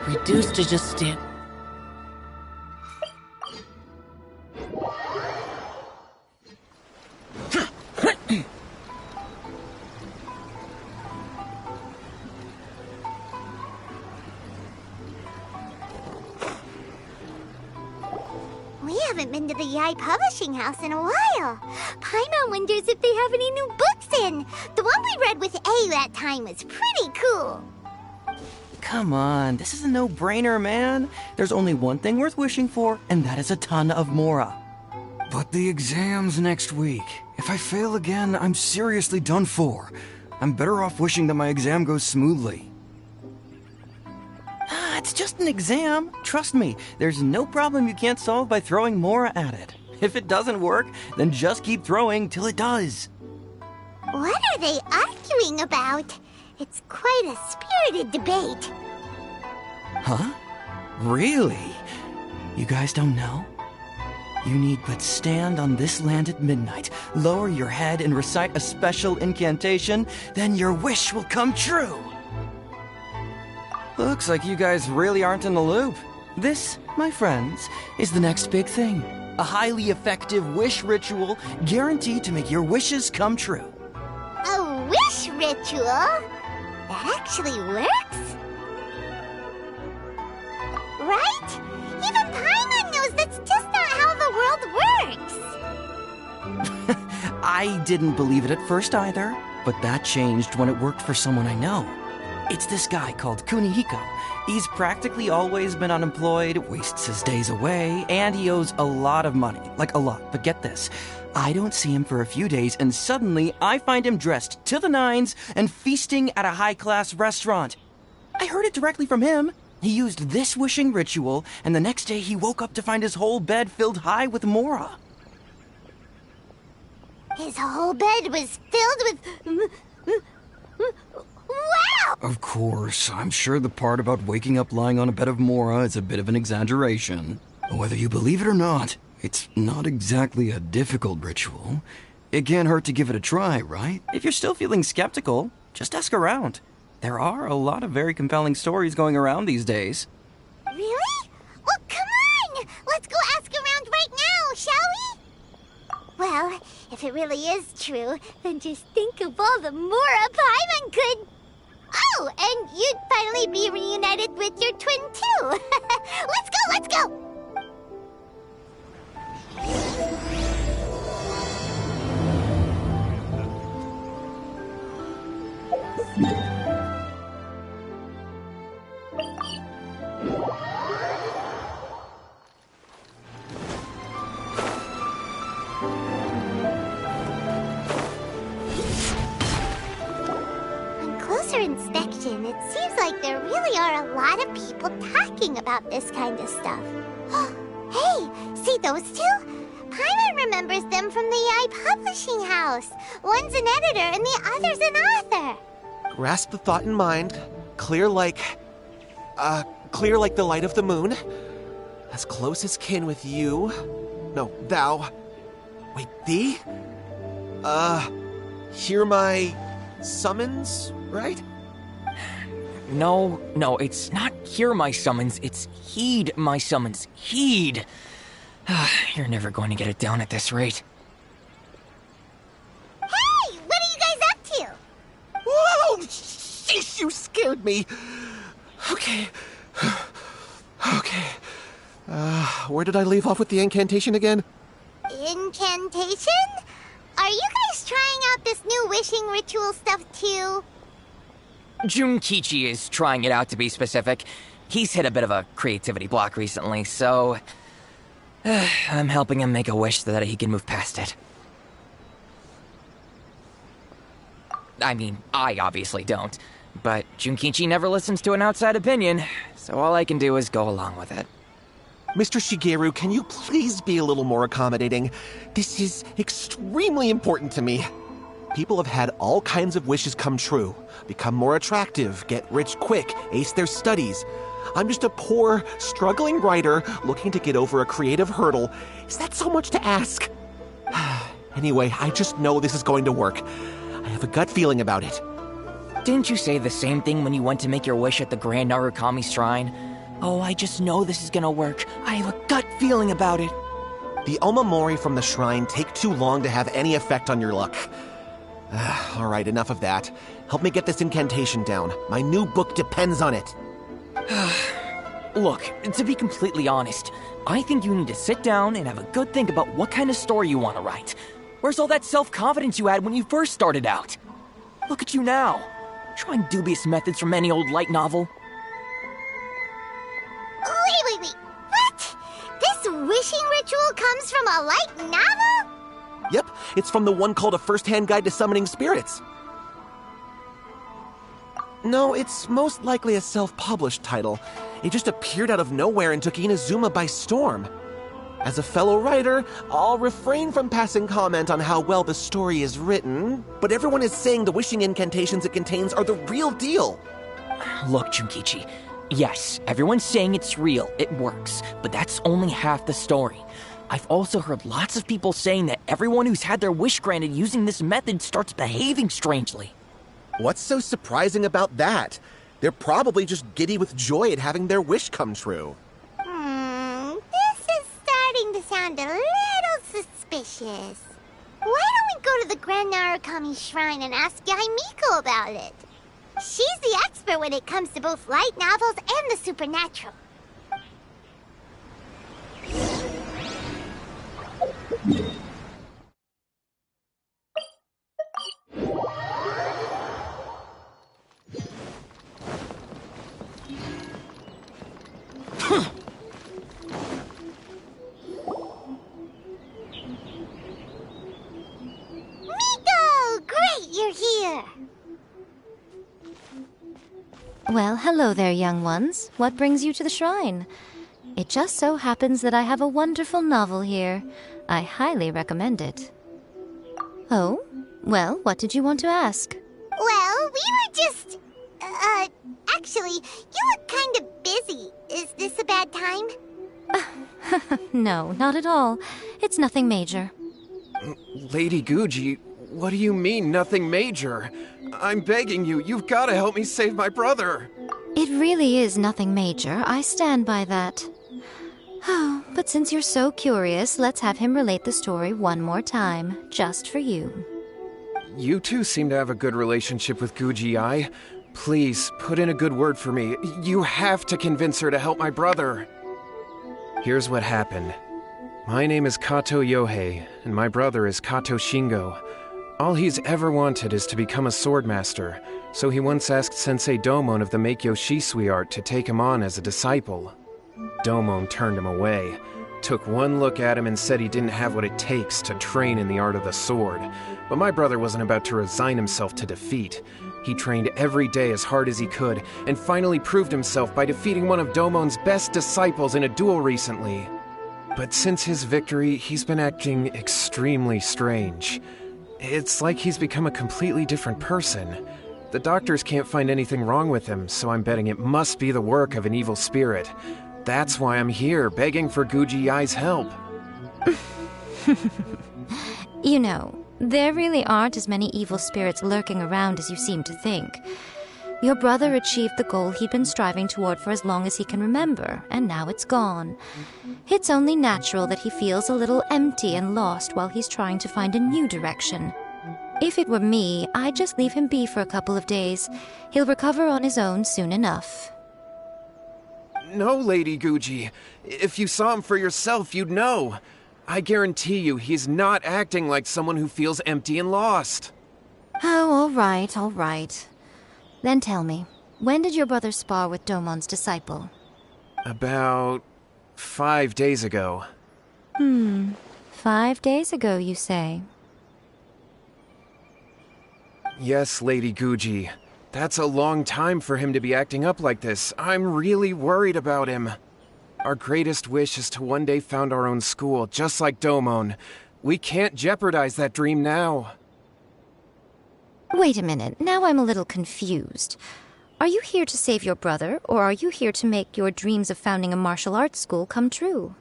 Reduced to just stand. We haven't been to the Yai Publishing House in a while. Paimon wonders if they have any new books in. The one we read with A that time was pretty cool. Come on, this is a no-brainer, man. There's only one thing worth wishing for, and that is a ton of Mora. But the exam's next week. If I fail again, I'm seriously done for. I'm better off wishing that my exam goes smoothly. It's just an exam. Trust me, there's no problem you can't solve by throwing Mora at it. If it doesn't work, then just keep throwing till it does. What are they arguing about? It's quite a spirited debate. Huh? Really? You guys don't know? You need but stand on this land at midnight, lower your head and recite a special incantation, then your wish will come true. Looks like you guys really aren't in the loop. This, my friends, is the next big thing. A highly effective wish ritual guaranteed to make your wishes come true. A wish ritual? That actually works? Right? Even Paimon knows that's just not how the world works. I didn't believe it at first either, but that changed when it worked for someone I know. It's this guy called Kunihiko. He's practically always been unemployed, wastes his days away, and he owes a lot of money. Like a lot, but get this. I don't see him for a few days, and suddenly I find him dressed to the nines and feasting at a high-class restaurant. I heard it directly from him. He used this wishing ritual, and the next day he woke up to find his whole bed filled high with Mora. His whole bed was filled with... Wow! Of course, I'm sure the part about waking up lying on a bed of Mora is a bit of an exaggeration. Whether you believe it or not, it's not exactly a difficult ritual. It can't hurt to give it a try, right? If you're still feeling skeptical, just ask around. There are a lot of very compelling stories going around these days. Really? Well, come on! Let's go ask around right now, shall we? Well, if it really is true, then just think of all the Mora Paimon could... Oh, and you'd finally be reunited with your twin, too! Let's go, let's go! Inspection, it seems like there really are a lot of people talking about this kind of stuff. Hey, see those two? Paimon remembers them from the Yai Publishing House. One's an editor and the other's an author. Grasp the thought in mind. Clear like the light of the moon. As close as kin with you. No, thou. Wait, thee? Hear my summons, right? No, it's not hear my summons, it's heed my summons. Heed! You're never going to get it down at this rate. Hey! What are you guys up to? Whoa! Sheesh, you scared me! Okay. Where did I leave off with the incantation again? Incantation? Are you guys trying out this new wishing ritual stuff too? Junkichi is trying it out, to be specific. He's hit a bit of a creativity block recently, so... I'm helping him make a wish so that he can move past it. I mean, I obviously don't. But Junkichi never listens to an outside opinion, so all I can do is go along with it. Mr. Shigeru, can you please be a little more accommodating? This is extremely important to me. People have had all kinds of wishes come true. Become more attractive, get rich quick, ace their studies. I'm just a poor, struggling writer looking to get over a creative hurdle. Is that so much to ask? Anyway, I just know this is going to work. I have a gut feeling about it. Didn't you say the same thing when you went to make your wish at the Grand Narukami Shrine? Oh, I just know this is gonna work. I have a gut feeling about it. The Omamori from the shrine take too long to have any effect on your luck. Alright, enough of that. Help me get this incantation down. My new book depends on it. Look, to be completely honest, I think you need to sit down and have a good think about what kind of story you want to write. Where's all that self-confidence you had when you first started out? Look at you now, trying dubious methods from any old light novel. Wait. What? This wishing ritual comes from a light novel? Yep, it's from the one called A First-Hand Guide to Summoning Spirits. No, it's most likely a self-published title. It just appeared out of nowhere and took Inazuma by storm. As a fellow writer, I'll refrain from passing comment on how well the story is written, but everyone is saying the wishing incantations it contains are the real deal. Look, Junkichi, yes, everyone's saying it's real, it works, but that's only half the story. I've also heard lots of people saying that everyone who's had their wish granted using this method starts behaving strangely. What's so surprising about that? They're probably just giddy with joy at having their wish come true. This is starting to sound a little suspicious. Why don't we go to the Grand Narukami Shrine and ask Yai Miko about it? She's the expert when it comes to both light novels and the supernatural. Miko! Great, you're here! Well, hello there, young ones. What brings you to the shrine? It just so happens that I have a wonderful novel here. I highly recommend it. Oh? Well, what did you want to ask? Well, we were just... actually, you look kind of busy. Is this a bad time? No, not at all. It's nothing major. Lady Guji, what do you mean, nothing major? I'm begging you, you've got to help me save my brother. It really is nothing major. I stand by that. Oh, but since you're so curious, let's have him relate the story one more time, just for you. You two seem to have a good relationship with Guji-ai. Please, put in a good word for me. You have to convince her to help my brother. Here's what happened. My name is Kato Yohei, and my brother is Kato Shingo. All he's ever wanted is to become a swordmaster, so he once asked Sensei Domon of the Meikyo Shisui art to take him on as a disciple. Domon turned him away, took one look at him and said he didn't have what it takes to train in the art of the sword. But my brother wasn't about to resign himself to defeat. He trained every day as hard as he could, and finally proved himself by defeating one of Domon's best disciples in a duel recently. But since his victory, he's been acting extremely strange. It's like he's become a completely different person. The doctors can't find anything wrong with him, so I'm betting it must be the work of an evil spirit. That's why I'm here, begging for Guji-ai's help. You know, there really aren't as many evil spirits lurking around as you seem to think. Your brother achieved the goal he'd been striving toward for as long as he can remember, and now it's gone. It's only natural that he feels a little empty and lost while he's trying to find a new direction. If it were me, I'd just leave him be for a couple of days. He'll recover on his own soon enough. No, Lady Guji. If you saw him for yourself, you'd know. I guarantee you he's not acting like someone who feels empty and lost. Oh, all right. Then tell me, when did your brother spar with Domon's disciple? About 5 days ago. 5 days ago, you say? Yes, Lady Guji. That's a long time for him to be acting up like this. I'm really worried about him. Our greatest wish is to one day found our own school, just like Domon. We can't jeopardize that dream now. Wait a minute, now I'm a little confused. Are you here to save your brother, or are you here to make your dreams of founding a martial arts school come true?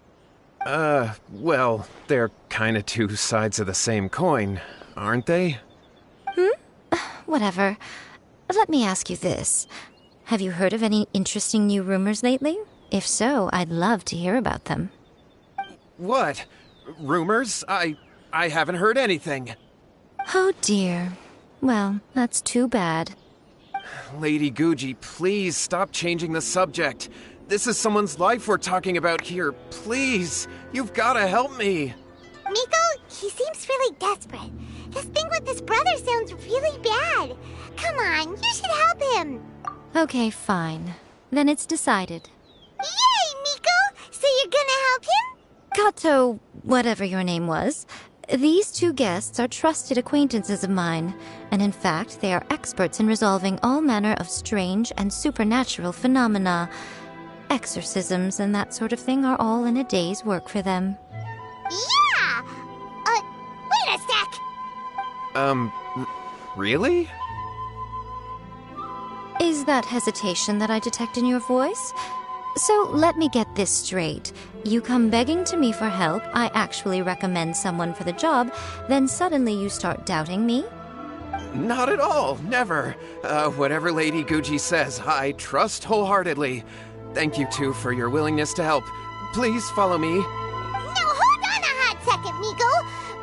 Well, they're kinda two sides of the same coin, aren't they? Whatever. Let me ask you this. Have you heard of any interesting new rumors lately? If so, I'd love to hear about them. What? Rumors? I haven't heard anything. Oh dear. Well, that's too bad. Lady Guji, please stop changing the subject. This is someone's life we're talking about here. Please, you've gotta help me. Miko, he seems really desperate. His thing with his brother sounds really bad. Come on, you should help him. Okay, fine. Then it's decided. Yay, Miko! So you're gonna help him? Kato, whatever your name was, these two guests are trusted acquaintances of mine, and in fact, they are experts in resolving all manner of strange and supernatural phenomena. Exorcisms and that sort of thing are all in a day's work for them. Yeah! Wait a sec! Really? Is that hesitation that I detect in your voice? So let me get this straight. You come begging to me for help, I actually recommend someone for the job, then suddenly you start doubting me? Not at all, never. Whatever Lady Guji says, I trust wholeheartedly. Thank you two for your willingness to help. Please follow me. No, hold on a hot second, Miko.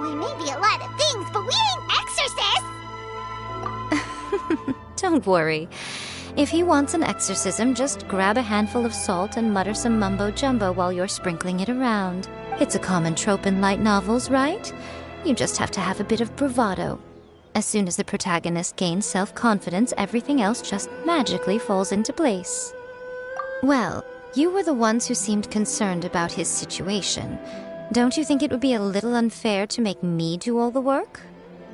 We may be a lot of things, but we ain't exorcists. Don't worry. If he wants an exorcism, just grab a handful of salt and mutter some mumbo-jumbo while you're sprinkling it around. It's a common trope in light novels, right? You just have to have a bit of bravado. As soon as the protagonist gains self-confidence, everything else just magically falls into place. Well, you were the ones who seemed concerned about his situation. Don't you think it would be a little unfair to make me do all the work?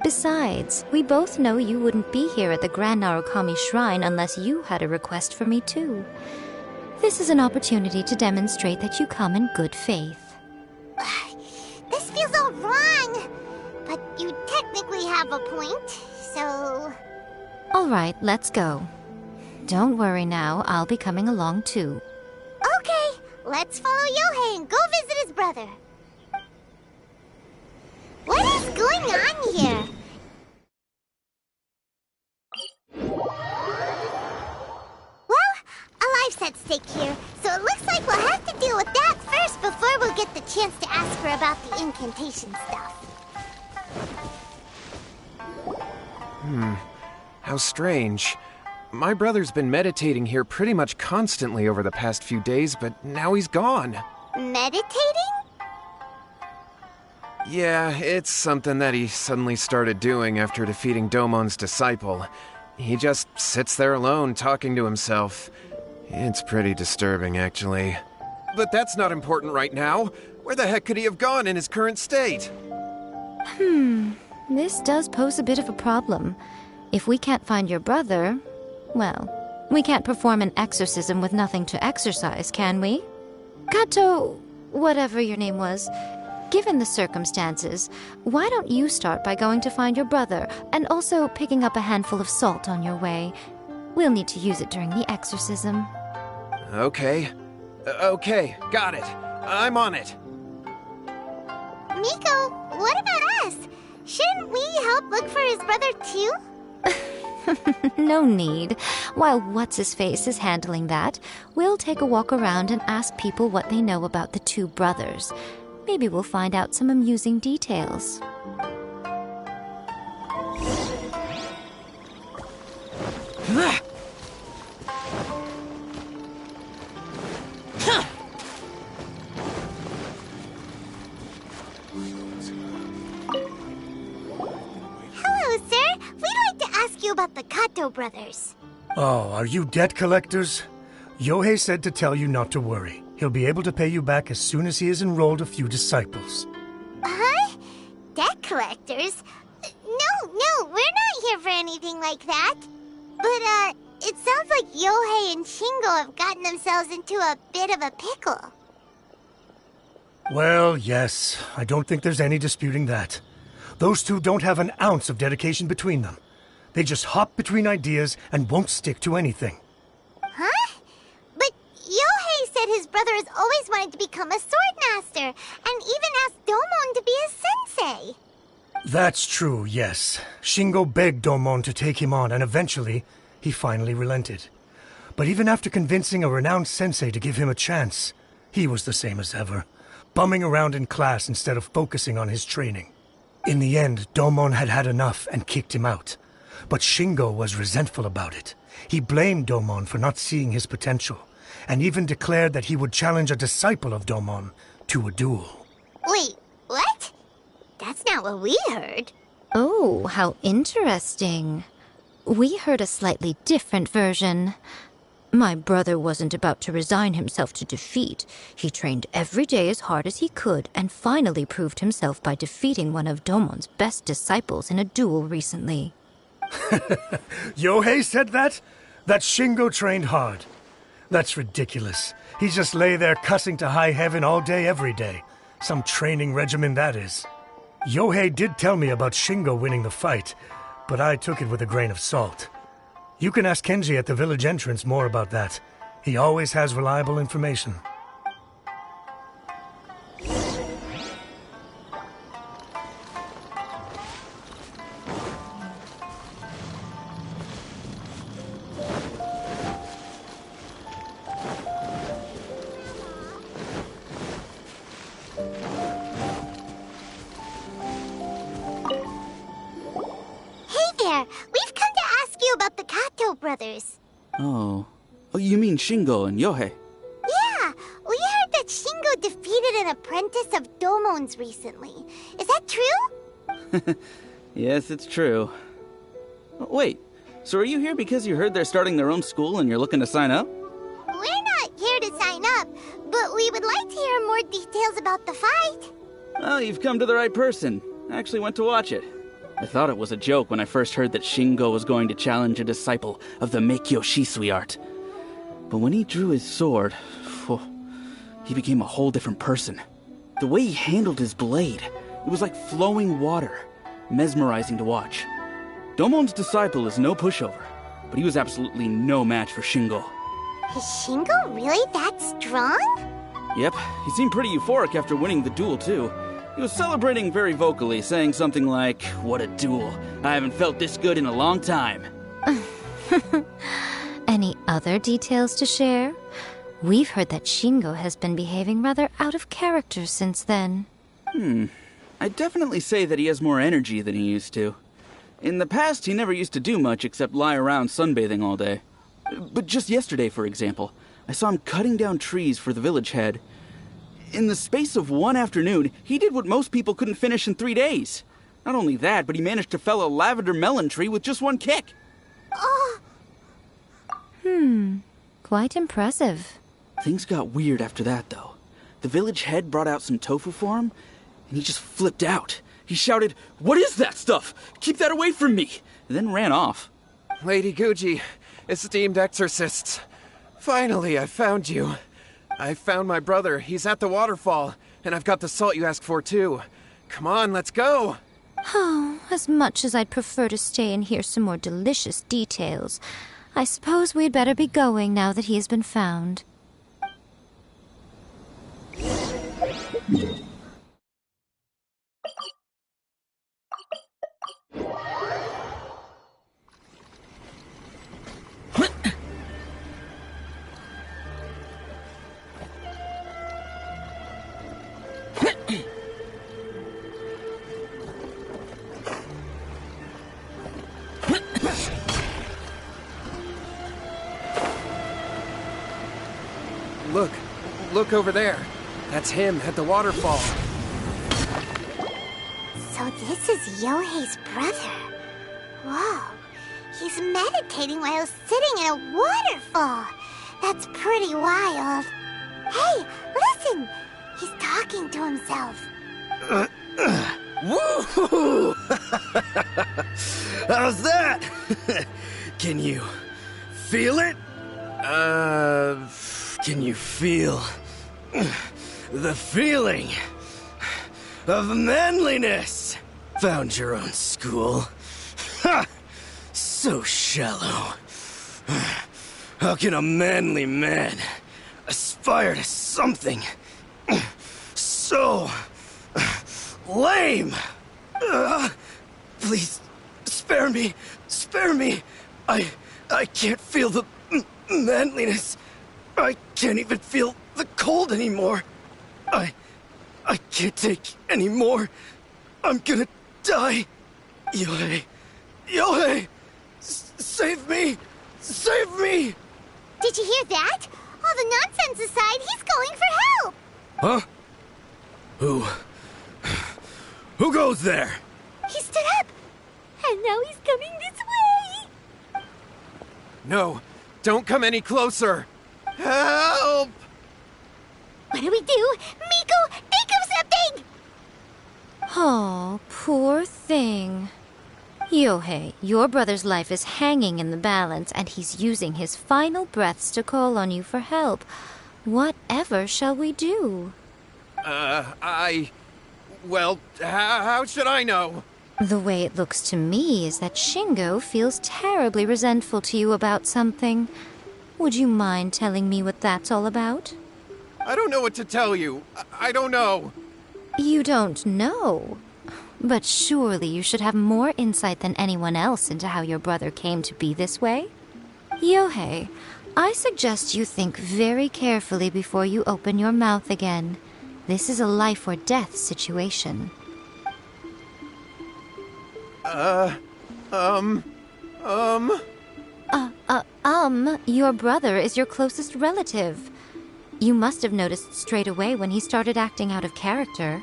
Besides, we both know you wouldn't be here at the Grand Narukami Shrine unless you had a request for me too. This is an opportunity to demonstrate that you come in good faith. This feels all wrong. But you technically have a point, so... Alright, let's go. Don't worry now, I'll be coming along too. Okay, let's follow Yohei and go visit his brother. What is going on here? Well, a life's at stake here, so it looks like we'll have to deal with that first before we'll get the chance to ask her about the incantation stuff. How strange. My brother's been meditating here pretty much constantly over the past few days, but now he's gone. Meditating? Yeah, it's something that he suddenly started doing after defeating Domon's disciple. He just sits there alone, talking to himself. It's pretty disturbing, actually. But that's not important right now. Where the heck could he have gone in his current state? This does pose a bit of a problem. If we can't find your brother, well, we can't perform an exorcism with nothing to exorcise, can we? Kato, whatever your name was, given the circumstances, why don't you start by going to find your brother and also picking up a handful of salt on your way? We'll need to use it during the exorcism. Okay. Okay, got it. I'm on it. Miko, what about us? Shouldn't we help look for his brother too? No need. While What's-His-Face is handling that, we'll take a walk around and ask people what they know about the two brothers. Maybe we'll find out some amusing details. Hello, sir. We'd like to ask you about the Kato brothers. Oh, are you debt collectors? Yohei said to tell you not to worry. He'll be able to pay you back as soon as he has enrolled a few disciples. Huh? Debt collectors? No, we're not here for anything like that. But, it sounds like Yohei and Shingo have gotten themselves into a bit of a pickle. Well, yes. I don't think there's any disputing that. Those two don't have an ounce of dedication between them. They just hop between ideas and won't stick to anything. Huh? But Yohei said his brother has always wanted to become a sword master, and even asked Domon to be his sensei. That's true, yes. Shingo begged Domon to take him on, and eventually, he finally relented. But even after convincing a renowned sensei to give him a chance, he was the same as ever, bumming around in class instead of focusing on his training. In the end, Domon had had enough and kicked him out. But Shingo was resentful about it. He blamed Domon for not seeing his potential, and even declared that he would challenge a disciple of Domon to a duel. Wait, what? That's not what we heard. Oh, how interesting. We heard a slightly different version. My brother wasn't about to resign himself to defeat. He trained every day as hard as he could and finally proved himself by defeating one of Domon's best disciples in a duel recently. Yohei said that? That Shingo trained hard. That's ridiculous. He just lay there cussing to high heaven all day, every day. Some training regimen, that is. Yohei did tell me about Shingo winning the fight, but I took it with a grain of salt. You can ask Kenji at the village entrance more about that. He always has reliable information. Brothers. Oh, you mean Shingo and Yohei? Yeah, we heard that Shingo defeated an apprentice of Domon's recently. Is that true? Yes, it's true. Wait, so are you here because you heard they're starting their own school and you're looking to sign up? We're not here to sign up, but we would like to hear more details about the fight. Well, you've come to the right person. I actually went to watch it. I thought it was a joke when I first heard that Shingo was going to challenge a disciple of the Meikyo Shisui art. But when he drew his sword, he became a whole different person. The way he handled his blade, it was like flowing water, mesmerizing to watch. Domon's disciple is no pushover, but he was absolutely no match for Shingo. Is Shingo really that strong? Yep, he seemed pretty euphoric after winning the duel too. He was celebrating very vocally, saying something like, "What a duel. I haven't felt this good in a long time." Any other details to share? We've heard that Shingo has been behaving rather out of character since then. I'd definitely say that he has more energy than he used to. In the past, he never used to do much except lie around sunbathing all day. But just yesterday, for example, I saw him cutting down trees for the village head. In the space of one afternoon, he did what most people couldn't finish in 3 days. Not only that, but he managed to fell a lavender melon tree with just one kick. Quite impressive. Things got weird after that, though. The village head brought out some tofu for him, and he just flipped out. He shouted, "What is that stuff? Keep that away from me!" and then ran off. Lady Guji, esteemed exorcists, finally I found you. I found my brother. He's at the waterfall, and I've got the salt you asked for, too. Come on, let's go! Oh, as much as I'd prefer to stay and hear some more delicious details, I suppose we'd better be going now that he has been found. Look over there. That's him at the waterfall. So this is Yohei's brother. Whoa. He's meditating while sitting in a waterfall. That's pretty wild. Hey, listen! He's talking to himself. Woo! How's that? Can you feel it? Can you feel the feeling of manliness? Found your own school. Ha! So shallow. How can a manly man aspire to something so lame? Please, spare me. Spare me. I can't feel the manliness. I can't even feel the cold anymore. I can't take any more. I'm gonna die. Yohei! Yohei! Save me! Save me! Did you hear that? All the nonsense aside, he's going for help! Huh? Who goes there? He stood up! And now he's coming this way! No, don't come any closer. Help! What do we do? Miko, think of something! Oh, poor thing. Yohei, your brother's life is hanging in the balance, and he's using his final breaths to call on you for help. Whatever shall we do? Well, how should I know? The way it looks to me is that Shingo feels terribly resentful to you about something. Would you mind telling me what that's all about? I don't know what to tell you. I don't know. You don't know? But surely you should have more insight than anyone else into how your brother came to be this way? Yohei, I suggest you think very carefully before you open your mouth again. This is a life or death situation. Your brother is your closest relative. You must have noticed straight away when he started acting out of character.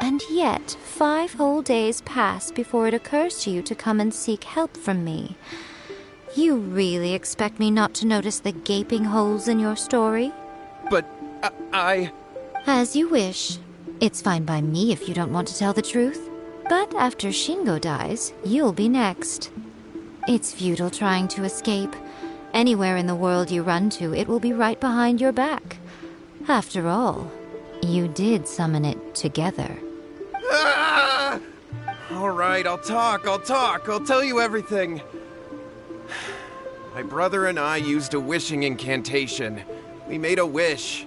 And yet, 5 whole days pass before it occurs to you to come and seek help from me. You really expect me not to notice the gaping holes in your story? But I... As you wish. It's fine by me if you don't want to tell the truth. But after Shingo dies, you'll be next. It's futile trying to escape. Anywhere in the world you run to, it will be right behind your back. After all, you did summon it together. Ah! All right, I'll talk. I'll tell you everything. My brother and I used a wishing incantation. We made a wish.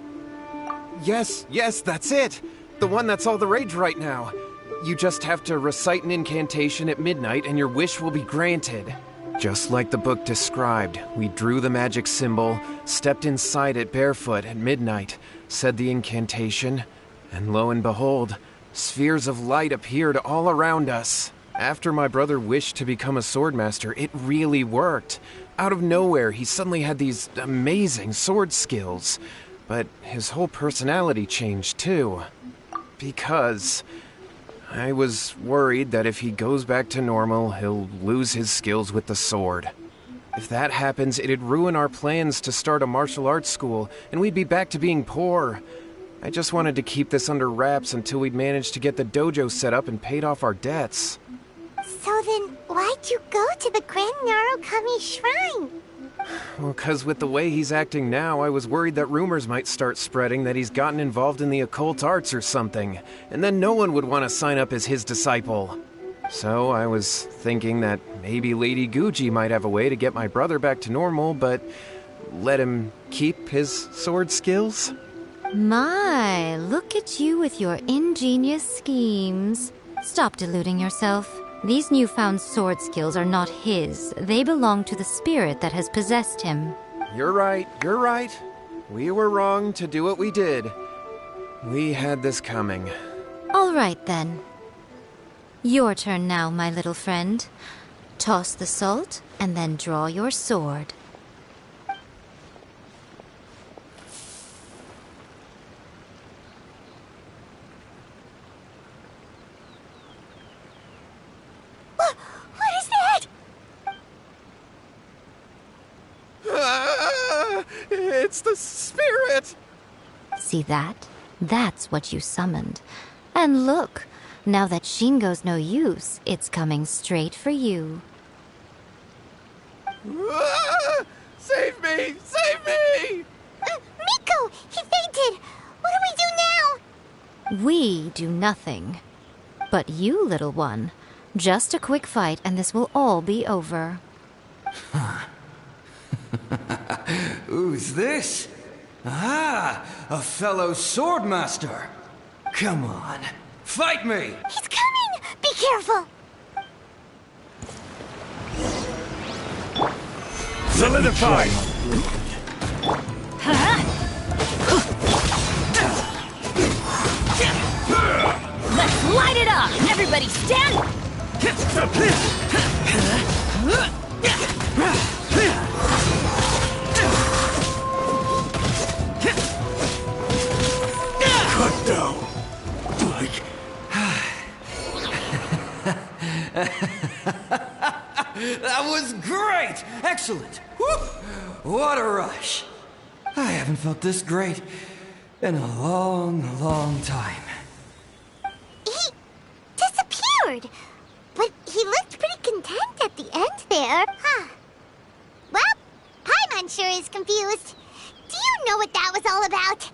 Yes, that's it. The one that's all the rage right now. You just have to recite an incantation at midnight and your wish will be granted. Just like the book described, we drew the magic symbol, stepped inside it barefoot at midnight, said the incantation, and lo and behold, spheres of light appeared all around us. After my brother wished to become a swordmaster, it really worked. Out of nowhere, he suddenly had these amazing sword skills. But his whole personality changed too. Because I was worried that if he goes back to normal, he'll lose his skills with the sword. If that happens, it'd ruin our plans to start a martial arts school, and we'd be back to being poor. I just wanted to keep this under wraps until we'd managed to get the dojo set up and paid off our debts. So then, why'd you go to the Grand Narukami Shrine? Well, 'cause with the way he's acting now, I was worried that rumors might start spreading that he's gotten involved in the occult arts or something, and then no one would want to sign up as his disciple. So I was thinking that maybe Lady Guji might have a way to get my brother back to normal, but let him keep his sword skills? My, look at you with your ingenious schemes. Stop deluding yourself. These newfound sword skills are not his. They belong to the spirit that has possessed him. You're right. We were wrong to do what we did. We had this coming. All right, then. Your turn now, my little friend. Toss the salt, and then draw your sword. What is that? It's the spirit! See that? That's what you summoned. And look, now that Shingo's no use, it's coming straight for you. Save me! Save me! Miko! He fainted! What do we do now? We do nothing. But you, little one, just a quick fight and this will all be over. Who's this? Ah, a fellow swordmaster. Come on, fight me! He's coming! Be careful! Solidify! Let's light it up! Everybody stand! Cut down! Like... That was great! Excellent! Whew. What a rush! I haven't felt this great in a long, long time. He disappeared! But he looked pretty content at the end there. Huh. Well, Paimon sure is confused. Do you know what that was all about?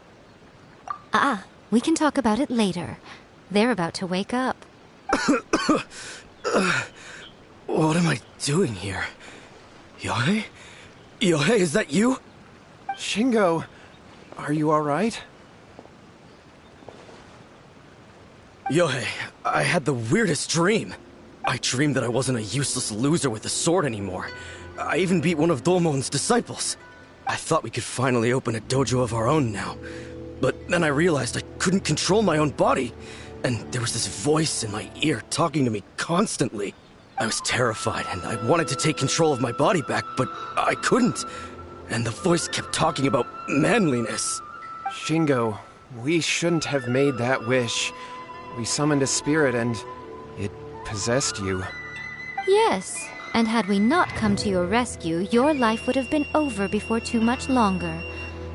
We can talk about it later. They're about to wake up. What am I doing here? Yohei? Yohei, is that you? Shingo, are you alright? Yohei, I had the weirdest dream. I dreamed that I wasn't a useless loser with a sword anymore. I even beat one of Domon's disciples. I thought we could finally open a dojo of our own now. But then I realized I couldn't control my own body. And there was this voice in my ear talking to me constantly. I was terrified and I wanted to take control of my body back, but I couldn't. And the voice kept talking about manliness. Shingo, we shouldn't have made that wish. We summoned a spirit and it possessed you. Yes, and had we not come to your rescue, your life would have been over before too much longer.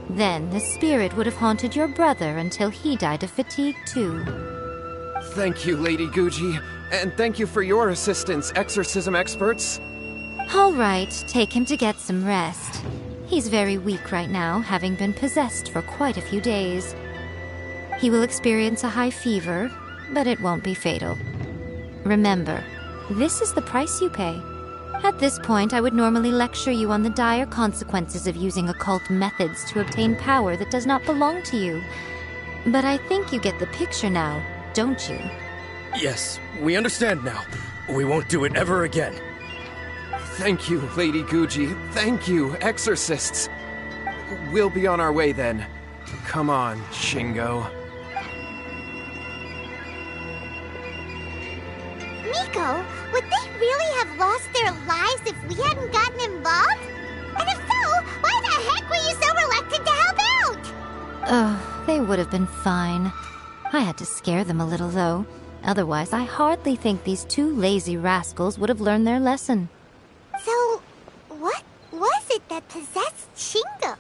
Then the spirit would have haunted your brother until he died of fatigue too. Thank you, Lady Guji, and thank you for your assistance, exorcism experts. All right, take him to get some rest. He's very weak right now, having been possessed for quite a few days. He will experience a high fever, but it won't be fatal. Remember, this is the price you pay. At this point, I would normally lecture you on the dire consequences of using occult methods to obtain power that does not belong to you. But I think you get the picture now, don't you? Yes, we understand now. We won't do it ever again. Thank you, Lady Guji. Thank you, exorcists. We'll be on our way then. Come on, Shingo. Miko, would they really have lost their lives if we hadn't gotten involved? And if so, why the heck were you so reluctant to help out? Oh, they would have been fine. I had to scare them a little, though. Otherwise, I hardly think these two lazy rascals would have learned their lesson. So, what was it that possessed Shingo?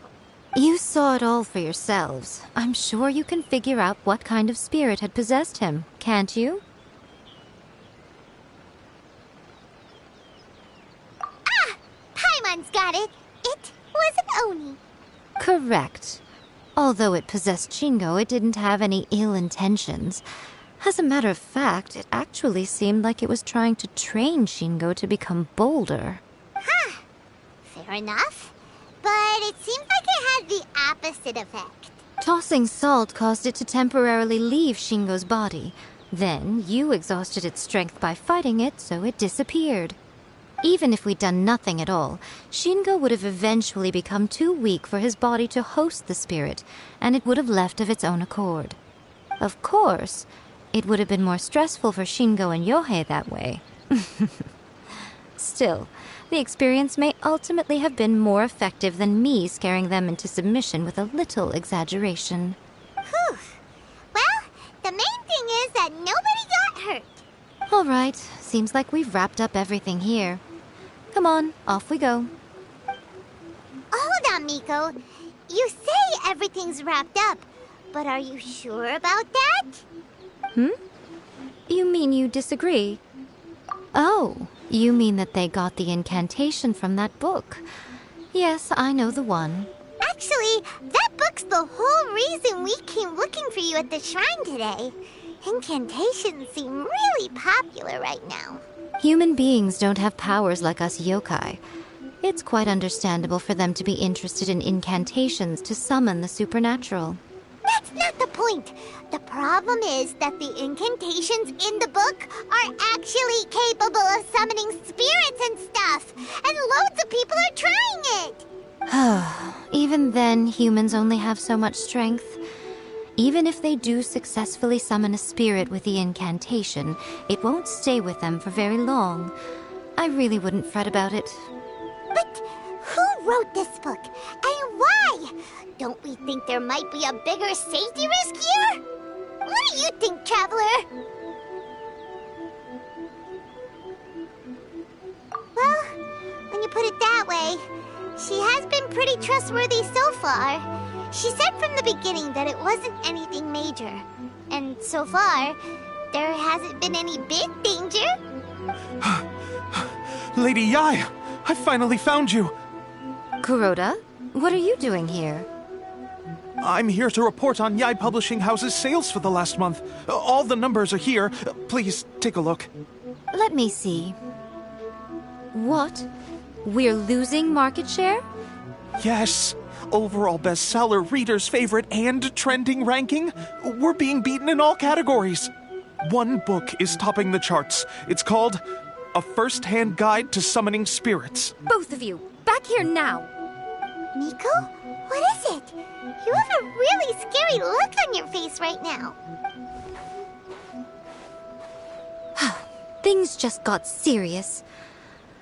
You saw it all for yourselves. I'm sure you can figure out what kind of spirit had possessed him, can't you? Paimon's got it. It was an Oni. Correct. Although it possessed Shingo, it didn't have any ill intentions. As a matter of fact, it actually seemed like it was trying to train Shingo to become bolder. Huh. Fair enough. But it seems like it had the opposite effect. Tossing salt caused it to temporarily leave Shingo's body. Then, you exhausted its strength by fighting it, so it disappeared. Even if we'd done nothing at all, Shingo would have eventually become too weak for his body to host the spirit, and it would have left of its own accord. Of course, it would have been more stressful for Shingo and Yohei that way. Still, the experience may ultimately have been more effective than me scaring them into submission with a little exaggeration. Whew. Well, the main thing is that nobody got hurt. All right, seems like we've wrapped up everything here. Come on, off we go. Hold on, Miko. You say everything's wrapped up, but are you sure about that? You mean you disagree? Oh, you mean that they got the incantation from that book. Yes, I know the one. Actually, that book's the whole reason we came looking for you at the shrine today. Incantations seem really popular right now. Human beings don't have powers like us yokai. It's quite understandable for them to be interested in incantations to summon the supernatural. That's not the point. The problem is that the incantations in the book are actually capable of summoning spirits and stuff. And loads of people are trying it. Even then, humans only have so much strength. Even if they do successfully summon a spirit with the incantation, it won't stay with them for very long. I really wouldn't fret about it. But who wrote this book? And why? Don't we think there might be a bigger safety risk here? What do you think, Traveler? Well, when you put it that way, she has been pretty trustworthy so far. She said from the beginning that it wasn't anything major. And so far, there hasn't been any big danger. Lady Yai, I finally found you. Kuroda, what are you doing here? I'm here to report on Yai Publishing House's sales for the last month. All the numbers are here. Please, take a look. Let me see. What? We're losing market share? Yes. Overall bestseller, readers' favorite, and trending ranking. We're being beaten in all categories. One book is topping the charts. It's called A First-Hand Guide to Summoning Spirits. Both of you, back here now! Miko? What is it? You have a really scary look on your face right now. Things just got serious.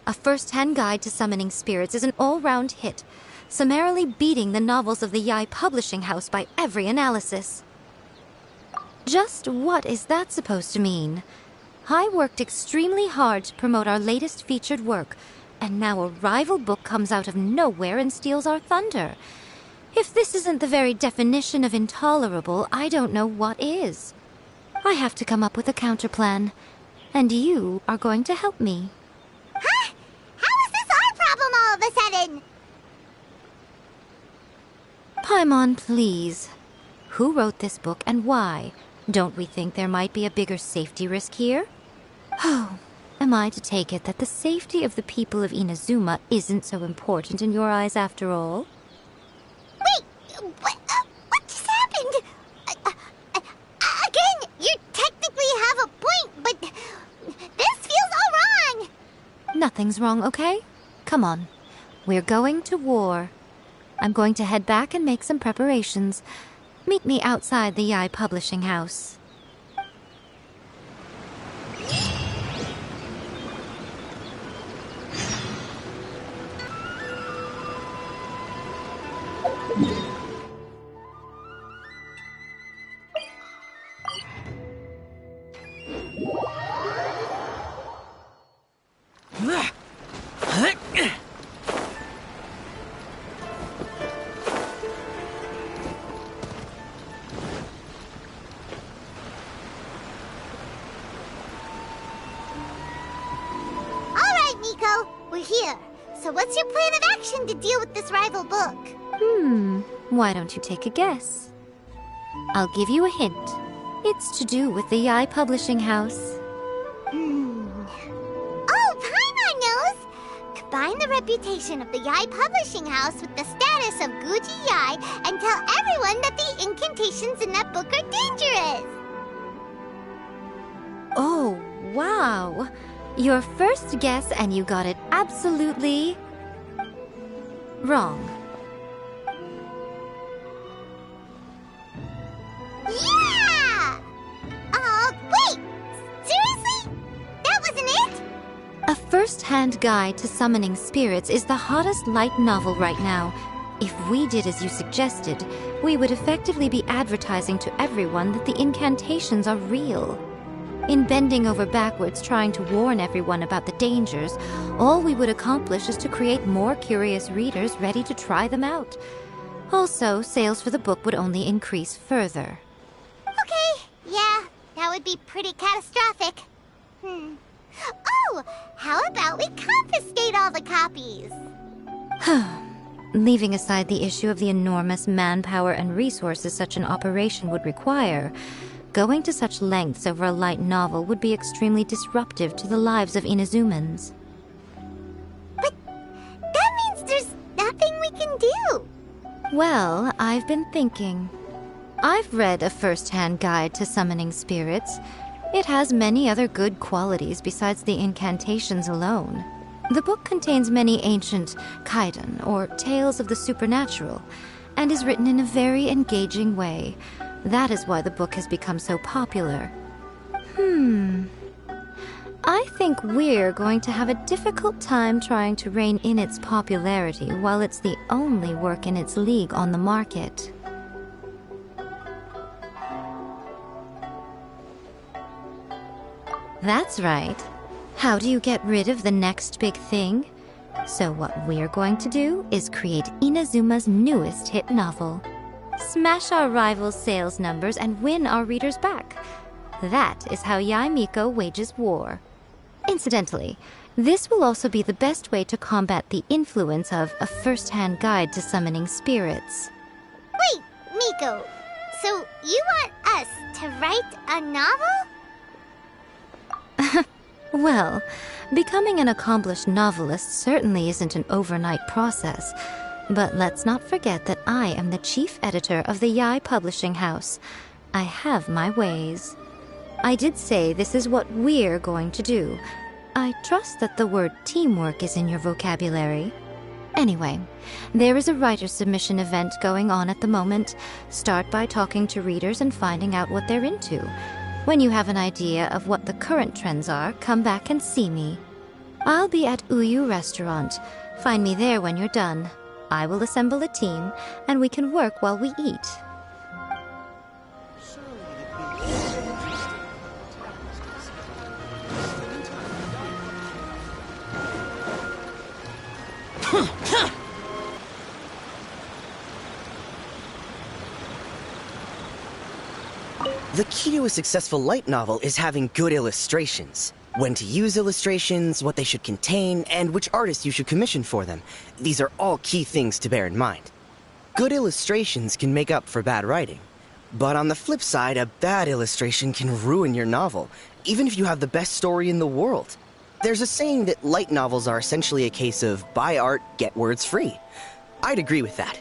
A First-Hand Guide to Summoning Spirits is an all-round hit, summarily beating the novels of the Yai Publishing House by every analysis. Just what is that supposed to mean? I worked extremely hard to promote our latest featured work, and now a rival book comes out of nowhere and steals our thunder. If this isn't the very definition of intolerable, I don't know what is. I have to come up with a counterplan, and you are going to help me. Huh? How is this our problem all of a sudden? Paimon, please. Who wrote this book and why? Don't we think there might be a bigger safety risk here? Oh, am I to take it that the safety of the people of Inazuma isn't so important in your eyes after all? Wait, what just happened? Again, you technically have a point, but this feels all wrong. Nothing's wrong, okay? Come on. We're going to war. I'm going to head back and make some preparations. Meet me outside the Yai Publishing House. We're here. So what's your plan of action to deal with this rival book? Why don't you take a guess? I'll give you a hint. It's to do with the Yai Publishing House. Oh, Paimon knows! Combine the reputation of the Yai Publishing House with the status of Guji Yai and tell everyone that the incantations in that book are dangerous! Oh, wow! Your first guess, and you got it absolutely wrong. Yeah! Wait! Seriously? That wasn't it? A First-Hand Guide to Summoning Spirits is the hottest light novel right now. If we did as you suggested, we would effectively be advertising to everyone that the incantations are real. In bending over backwards trying to warn everyone about the dangers, all we would accomplish is to create more curious readers ready to try them out. Also, sales for the book would only increase further. Okay, yeah, that would be pretty catastrophic. Oh, how about we confiscate all the copies? Leaving aside the issue of the enormous manpower and resources such an operation would require, going to such lengths over a light novel would be extremely disruptive to the lives of Inazumans. But that means there's nothing we can do. Well, I've been thinking. I've read a first-hand guide to summoning spirits. It has many other good qualities besides the incantations alone. The book contains many ancient kaiden, or tales of the supernatural, and is written in a very engaging way. That is why the book has become so popular. I think we're going to have a difficult time trying to rein in its popularity while it's the only work in its league on the market. That's right. How do you get rid of the next big thing? So what we're going to do is create Inazuma's newest hit novel. Smash our rival's sales numbers and win our readers back. That is how Miko wages war. Incidentally, this will also be the best way to combat the influence of a first-hand guide to summoning spirits. Wait, Miko, so you want us to write a novel? Well, becoming an accomplished novelist certainly isn't an overnight process. But let's not forget that I am the chief editor of the Yae Publishing House. I have my ways. I did say this is what we're going to do. I trust that the word teamwork is in your vocabulary. Anyway, there is a writer submission event going on at the moment. Start by talking to readers and finding out what they're into. When you have an idea of what the current trends are, come back and see me. I'll be at Uyu Restaurant. Find me there when you're done. I will assemble a team, and we can work while we eat. The key to a successful light novel is having good illustrations. When to use illustrations, what they should contain, and which artist you should commission for them. These are all key things to bear in mind. Good illustrations can make up for bad writing. But on the flip side, a bad illustration can ruin your novel, even if you have the best story in the world. There's a saying that light novels are essentially a case of buy art, get words free. I'd agree with that.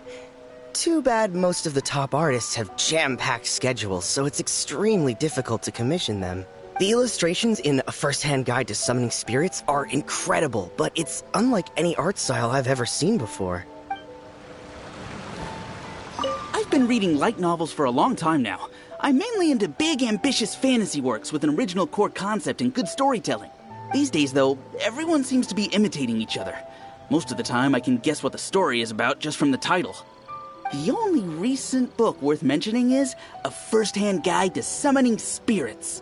Too bad most of the top artists have jam-packed schedules, so it's extremely difficult to commission them. The illustrations in A First-Hand Guide to Summoning Spirits are incredible, but it's unlike any art style I've ever seen before. I've been reading light novels for a long time now. I'm mainly into big, ambitious fantasy works with an original core concept and good storytelling. These days, though, everyone seems to be imitating each other. Most of the time, I can guess what the story is about just from the title. The only recent book worth mentioning is A First-Hand Guide to Summoning Spirits.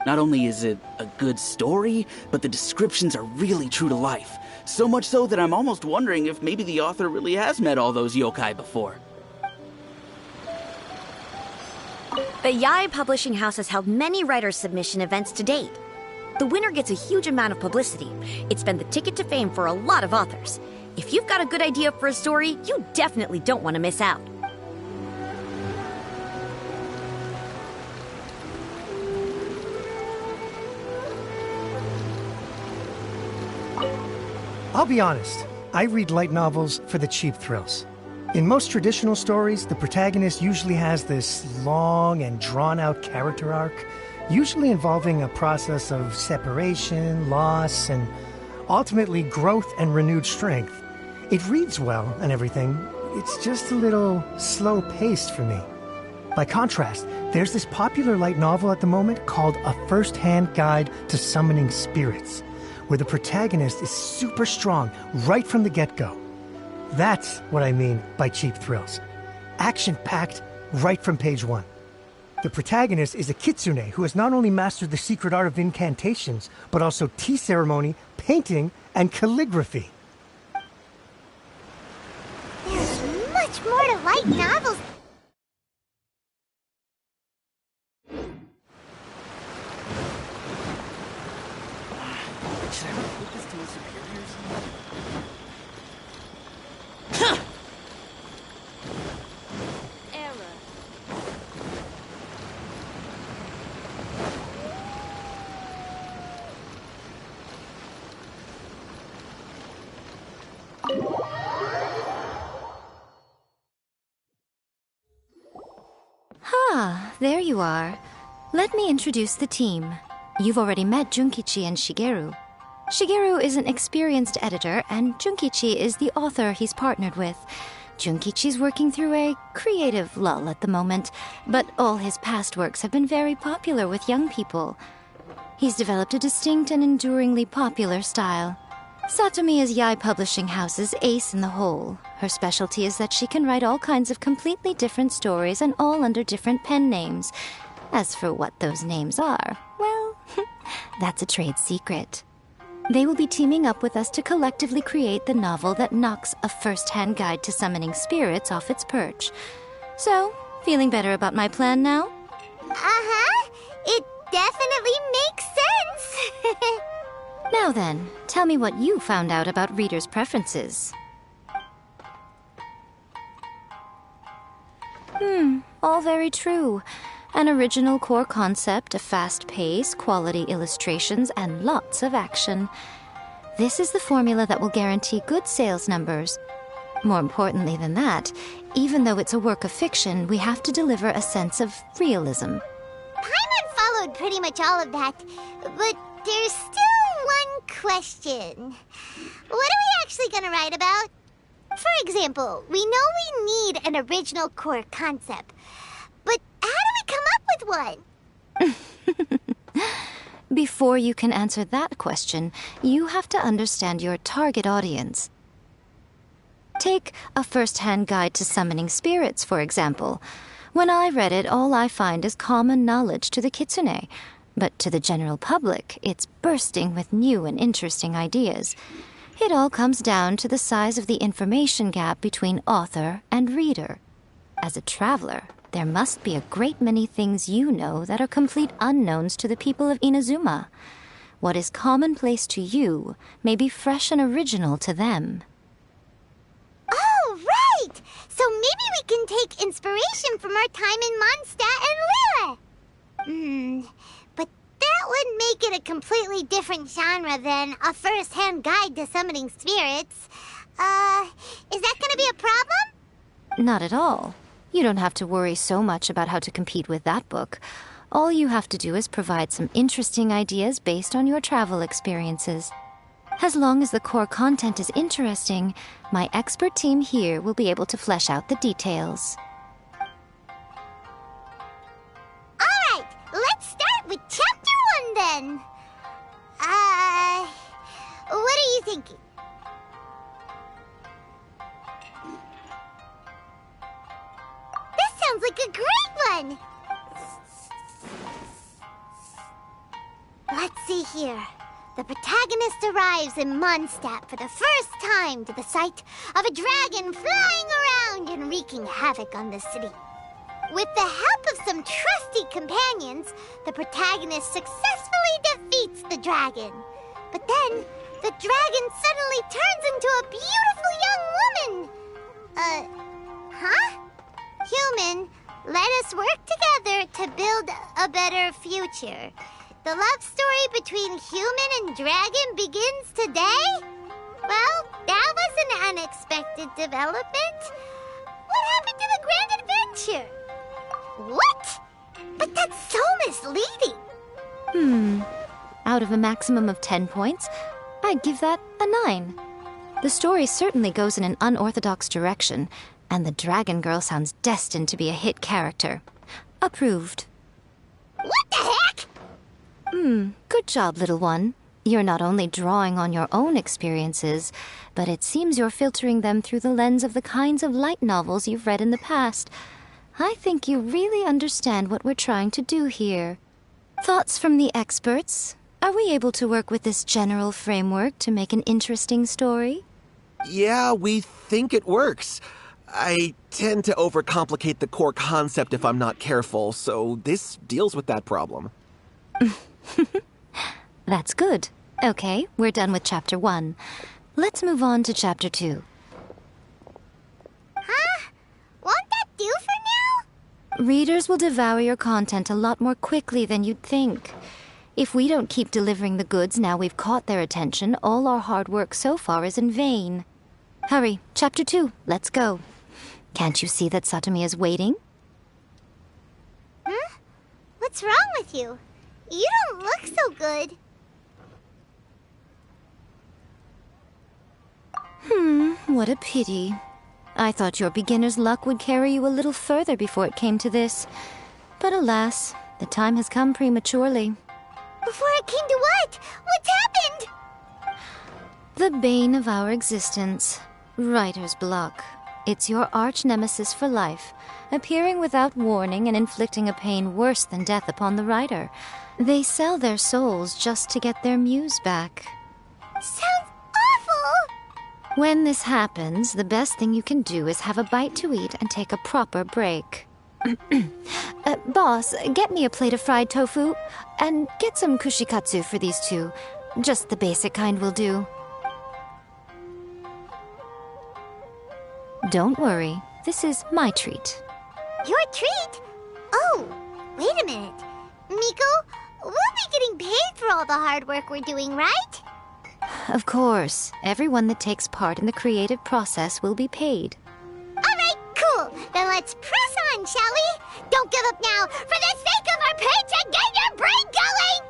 Not only is it a good story, but the descriptions are really true to life. So much so that I'm almost wondering if maybe the author really has met all those yokai before. The Yae Publishing House has held many writers' submission events to date. The winner gets a huge amount of publicity. It's been the ticket to fame for a lot of authors. If you've got a good idea for a story, you definitely don't want to miss out. I'll be honest, I read light novels for the cheap thrills. In most traditional stories, the protagonist usually has this long and drawn-out character arc, usually involving a process of separation, loss, and ultimately growth and renewed strength. It reads well and everything, it's just a little slow-paced for me. By contrast, there's this popular light novel at the moment called A First-Hand Guide to Summoning Spirits, where the protagonist is super strong right from the get-go. That's what I mean by cheap thrills. Action-packed right from page one. The protagonist is a kitsune who has not only mastered the secret art of incantations, but also tea ceremony, painting, and calligraphy. There's much more to light novels. Should I report this to my superiors? Ah, there you are. Let me introduce the team. You've already met Junkichi and Shigeru. Shigeru is an experienced editor, and Junkichi is the author he's partnered with. Junkichi's working through a creative lull at the moment, but all his past works have been very popular with young people. He's developed a distinct and enduringly popular style. Satomi is Yae Publishing House's ace in the hole. Her specialty is that she can write all kinds of completely different stories and all under different pen names. As for what those names are, well, that's a trade secret. They will be teaming up with us to collectively create the novel that knocks a first-hand guide to summoning spirits off its perch. So, feeling better about my plan now? Uh-huh. It definitely makes sense. Now then, tell me what you found out about readers' preferences. All very true. An original core concept, a fast pace, quality illustrations, and lots of action. This is the formula that will guarantee good sales numbers. More importantly than that, even though it's a work of fiction, we have to deliver a sense of realism. Paimon followed pretty much all of that, but there's still one question. What are we actually gonna write about? For example, we know we need an original core concept, but how do we come up with one? Before you can answer that question, you have to understand your target audience. Take a first-hand guide to summoning spirits, for example. When I read it, all I find is common knowledge to the kitsune. But to the general public, it's bursting with new and interesting ideas. It all comes down to the size of the information gap between author and reader. As a traveler, there must be a great many things you know that are complete unknowns to the people of Inazuma. What is commonplace to you may be fresh and original to them. Oh, right! So maybe we can take inspiration from our time in Mondstadt and Liyue. But that would make it a completely different genre than a first-hand guide to summoning spirits. Is that gonna be a problem? Not at all. You don't have to worry so much about how to compete with that book. All you have to do is provide some interesting ideas based on your travel experiences. As long as the core content is interesting, my expert team here will be able to flesh out the details. Alright, let's start with Chapter 1 then. What are you thinking? This sounds like a great one! Let's see here. The protagonist arrives in Mondstadt for the first time to the sight of a dragon flying around and wreaking havoc on the city. With the help of some trusty companions, the protagonist successfully defeats the dragon. But then, the dragon suddenly turns into a beautiful young woman. Huh? Human, let us work together to build a better future. The love story between human and dragon begins today? Well, that was an unexpected development. What happened to the grand adventure? What? But that's so misleading. Out of a maximum of 10 points, I'd give that a 9. The story certainly goes in an unorthodox direction, and the Dragon Girl sounds destined to be a hit character. Approved. What the heck? Good job, little one. You're not only drawing on your own experiences, but it seems you're filtering them through the lens of the kinds of light novels you've read in the past. I think you really understand what we're trying to do here. Thoughts from the experts? Are we able to work with this general framework to make an interesting story? Yeah, we think it works. I tend to overcomplicate the core concept if I'm not careful, so this deals with that problem. That's good. Okay, we're done with Chapter 1. Let's move on to Chapter 2. Huh? Won't that do for now? Readers will devour your content a lot more quickly than you'd think. If we don't keep delivering the goods now we've caught their attention, all our hard work so far is in vain. Hurry, Chapter 2, let's go. Can't you see that Satomi is waiting? What's wrong with you? You don't look so good. What a pity. I thought your beginner's luck would carry you a little further before it came to this. But alas, the time has come prematurely. Before it came to what? What's happened? The bane of our existence. Writer's block. It's your arch-nemesis for life, appearing without warning and inflicting a pain worse than death upon the writer. They sell their souls just to get their muse back. Sounds awful! When this happens, the best thing you can do is have a bite to eat and take a proper break. Boss, get me a plate of fried tofu, and get some kushikatsu for these two. Just the basic kind will do. Don't worry, this is my treat. Your treat? Oh, wait a minute. Miko, we'll be getting paid for all the hard work we're doing, right? Of course, everyone that takes part in the creative process will be paid. Alright, cool. Then let's press on, shall we? Don't give up now. For the sake of our paycheck, get your brain going!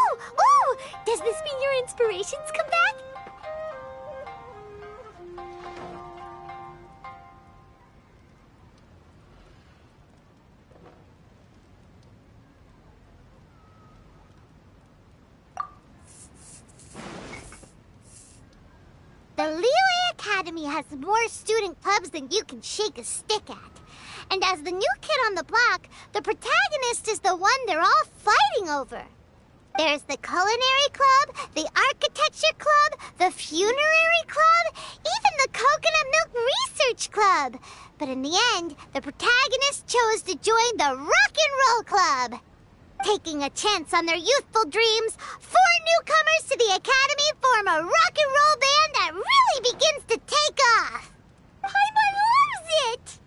Ooh! Does this mean your inspirations come back? The Liyue Academy has more student clubs than you can shake a stick at. And as the new kid on the block, the protagonist is the one they're all fighting over. There's the Culinary Club, the Architecture Club, the Funerary Club, even the Coconut Milk Research Club. But in the end, the protagonist chose to join the Rock and Roll Club. Taking a chance on their youthful dreams, 4 newcomers to the Academy form a rock and roll band that really begins to take off. Paimon loves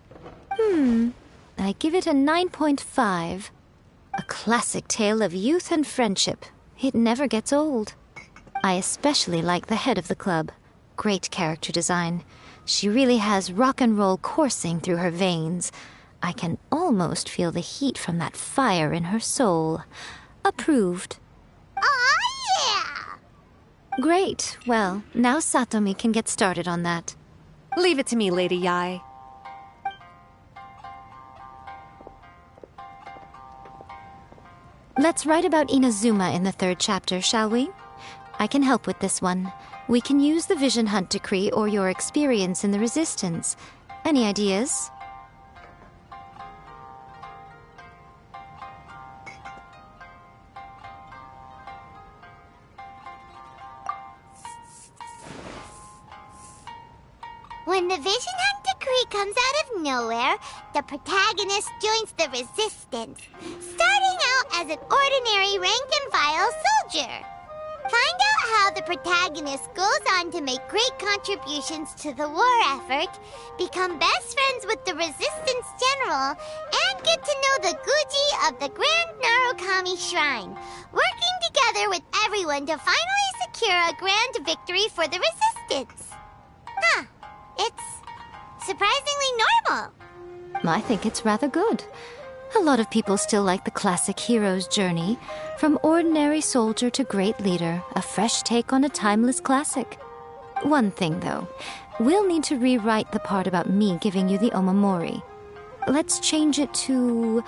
it! I give it a 9.5. A classic tale of youth and friendship. It never gets old. I especially like the head of the club. Great character design. She really has rock and roll coursing through her veins. I can almost feel the heat from that fire in her soul. Approved. Aw, yeah! Great. Well, now Satomi can get started on that. Leave it to me, Lady Yae. Let's write about Inazuma in the 3rd chapter, shall we? I can help with this one. We can use the Vision Hunt decree or your experience in the Resistance. Any ideas? When the Vision Hunt decree comes out of nowhere, the protagonist joins the Resistance, starting out as an ordinary rank-and-file soldier. Find out how the protagonist goes on to make great contributions to the war effort, become best friends with the Resistance General, and get to know the Guji of the Grand Narukami Shrine, working together with everyone to finally secure a grand victory for the Resistance. Huh. It's surprisingly normal. I think it's rather good. A lot of people still like the classic hero's journey, from ordinary soldier to great leader, a fresh take on a timeless classic. One thing, though, we'll need to rewrite the part about me giving you the Omamori. Let's change it to...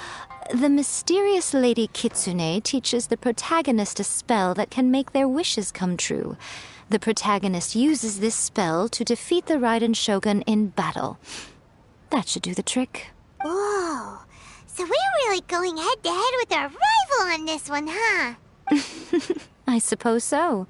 The mysterious Lady Kitsune teaches the protagonist a spell that can make their wishes come true. The protagonist uses this spell to defeat the Raiden Shogun in battle. That should do the trick. Whoa. So we're really going head-to-head with our rival on this one, huh? I suppose so.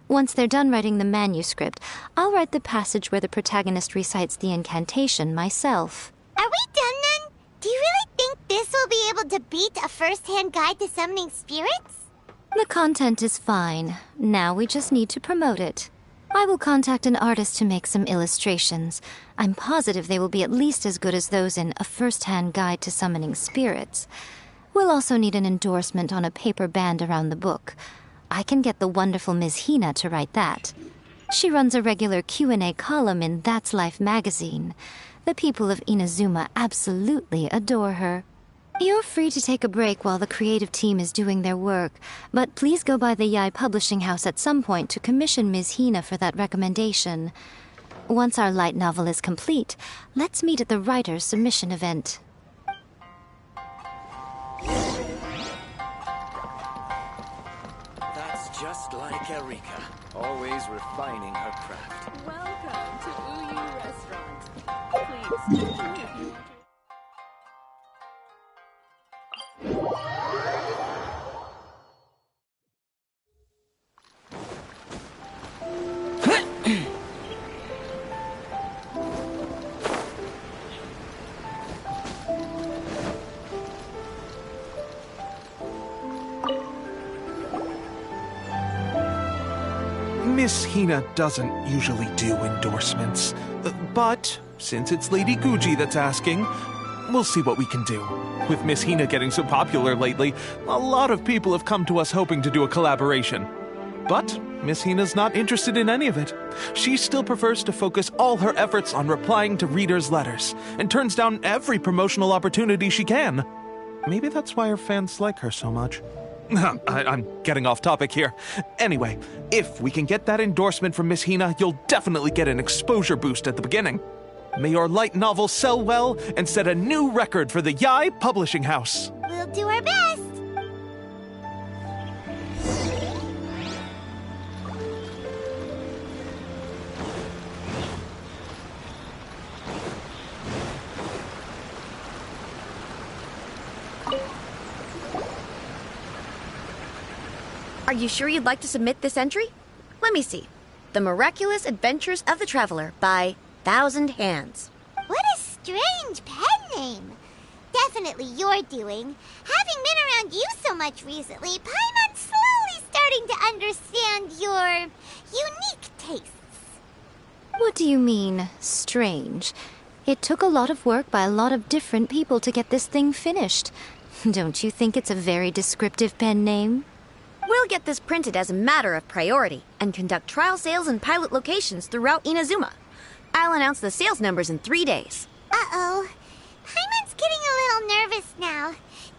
Once they're done writing the manuscript, I'll write the passage where the protagonist recites the incantation myself. Are we done then? Do you really think this will be able to beat a first-hand guide to summoning spirits? The content is fine. Now we just need to promote it. I will contact an artist to make some illustrations. I'm positive they will be at least as good as those in A First-Hand Guide to Summoning Spirits. We'll also need an endorsement on a paper band around the book. I can get the wonderful Ms. Hina to write that. She runs a regular Q&A column in That's Life magazine. The people of Inazuma absolutely adore her. You're free to take a break while the creative team is doing their work, but please go by the Yae Publishing House at some point to commission Ms. Hina for that recommendation. Once our light novel is complete, let's meet at the writer's submission event. That's just like Erika, always refining her craft. Welcome to Uyu Restaurant. Please continue. Miss Hina doesn't usually do endorsements, but since it's Lady Guji that's asking, we'll see what we can do. With Miss Hina getting so popular lately, a lot of people have come to us hoping to do a collaboration. But Miss Hina's not interested in any of it. She still prefers to focus all her efforts on replying to readers' letters, and turns down every promotional opportunity she can. Maybe that's why her fans like her so much. I'm getting off topic here. Anyway, if we can get that endorsement from Miss Hina, you'll definitely get an exposure boost at the beginning. May your light novel sell well and set a new record for the Yae Publishing House. We'll do our best. Are you sure you'd like to submit this entry? Let me see. The Miraculous Adventures of the Traveler by Thousand Hands. What a strange pen name. Definitely your doing. Having been around you so much recently, Paimon's slowly starting to understand your unique tastes. What do you mean, strange? It took a lot of work by a lot of different people to get this thing finished. Don't you think it's a very descriptive pen name? We'll get this printed as a matter of priority and conduct trial sales in pilot locations throughout Inazuma. I'll announce the sales numbers in 3 days. Uh-oh. Paimon's getting a little nervous now.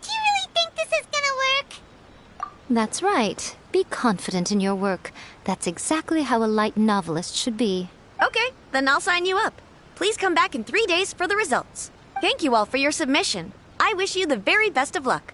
Do you really think this is gonna work? That's right. Be confident in your work. That's exactly how a light novelist should be. Okay, then I'll sign you up. Please come back in 3 days for the results. Thank you all for your submission. I wish you the very best of luck.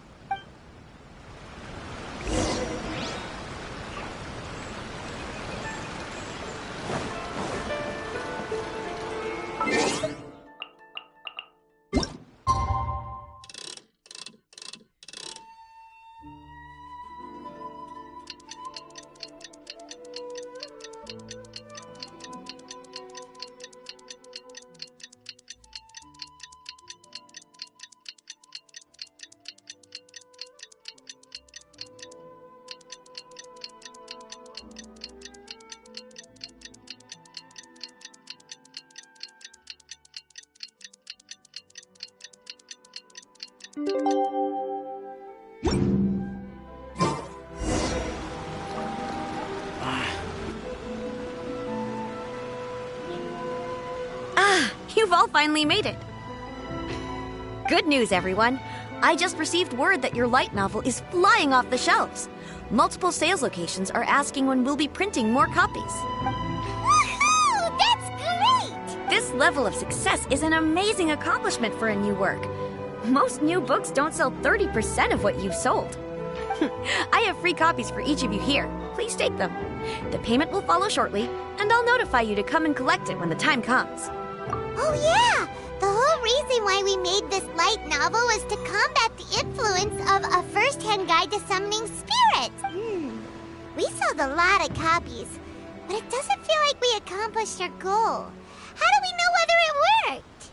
You've all finally made it. Good news, everyone. I just received word that your light novel is flying off the shelves. Multiple sales locations are asking when we'll be printing more copies. Woohoo! That's great! This level of success is an amazing accomplishment for a new work. Most new books don't sell 30% of what you've sold. I have free copies for each of you here. Please take them. The payment will follow shortly, and I'll notify you to come and collect it when the time comes. Oh yeah! The whole reason why we made this light novel was to combat the influence of a first-hand guide to summoning spirits. We sold a lot of copies, but it doesn't feel like we accomplished our goal. How do we know whether it worked?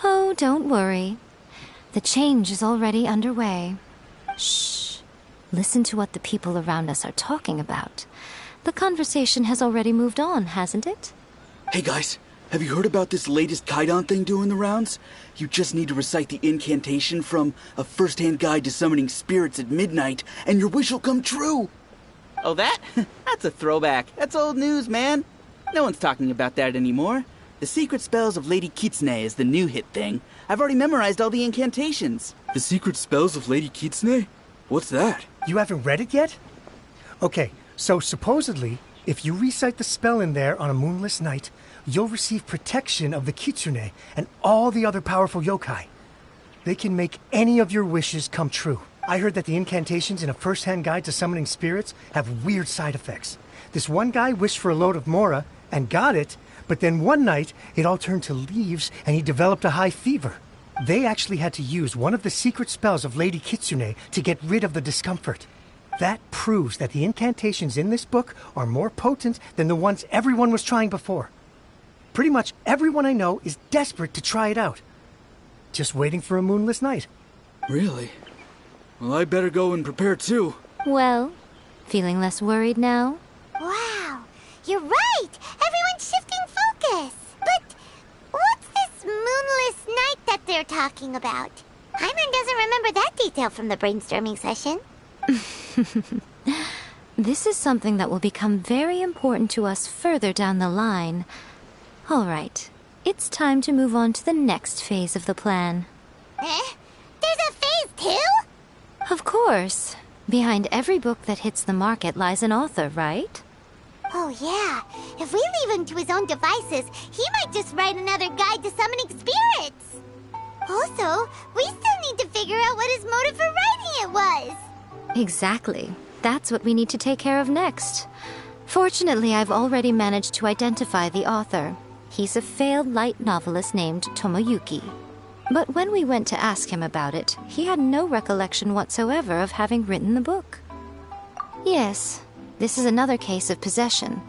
Oh, don't worry. The change is already underway. Shh. Listen to what the people around us are talking about. The conversation has already moved on, hasn't it? Hey guys, have you heard about this latest Kaidan thing doing the rounds? You just need to recite the incantation from A First-Hand Guide to Summoning Spirits at midnight, and your wish will come true! Oh, that? That's a throwback. That's old news, man. No one's talking about that anymore. The secret spells of Lady Kitsune is the new hit thing. I've already memorized all the incantations. The secret spells of Lady Kitsune? What's that? You haven't read it yet? Okay, so supposedly, if you recite the spell in there on a moonless night, you'll receive protection of the Kitsune and all the other powerful yokai. They can make any of your wishes come true. I heard that the incantations in a first-hand guide to summoning spirits have weird side effects. This one guy wished for a load of mora and got it, but then one night it all turned to leaves and he developed a high fever. They actually had to use one of the secret spells of Lady Kitsune to get rid of the discomfort. That proves that the incantations in this book are more potent than the ones everyone was trying before. Pretty much everyone I know is desperate to try it out. Just waiting for a moonless night. Really? Well, I better go and prepare too. Well, feeling less worried now? Wow, you're right! Everyone's shifting focus! But what's this moonless night that they're talking about? Hyman doesn't remember that detail from the brainstorming session. This is something that will become very important to us further down the line. All right, it's time to move on to the next phase of the plan. There's a phase 2? Of course. Behind every book that hits the market lies an author, right? Oh yeah, if we leave him to his own devices, he might just write another guide to summoning spirits. Also, we still need to figure out what his motive for writing it was. Exactly. That's what we need to take care of next. Fortunately, I've already managed to identify the author. He's a failed light novelist named Tomoyuki. But when we went to ask him about it, he had no recollection whatsoever of having written the book. Yes, this is another case of possession.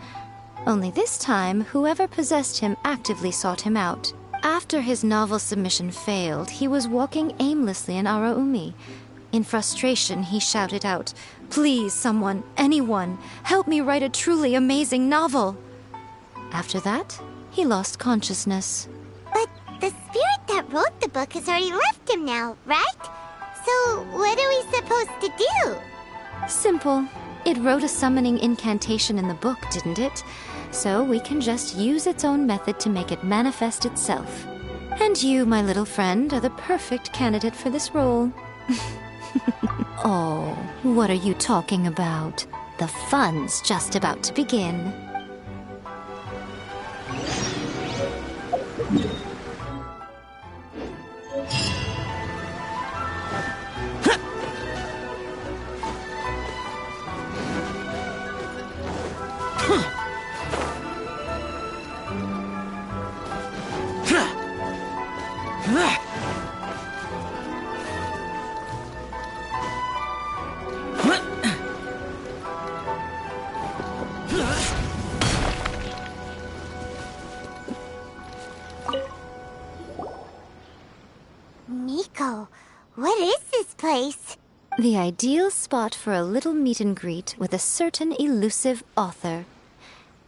Only this time, whoever possessed him actively sought him out. After his novel submission failed, he was walking aimlessly in Araumi. In frustration, he shouted out, "Please, someone, anyone, help me write a truly amazing novel." After that, he lost consciousness. But the spirit that wrote the book has already left him now, right? So what are we supposed to do? Simple. It wrote a summoning incantation in the book, didn't it? So we can just use its own method to make it manifest itself. And you, my little friend, are the perfect candidate for this role. Oh, what are you talking about? The fun's just about to begin. Miko, what is this place? The ideal spot for a little meet and greet with a certain elusive author.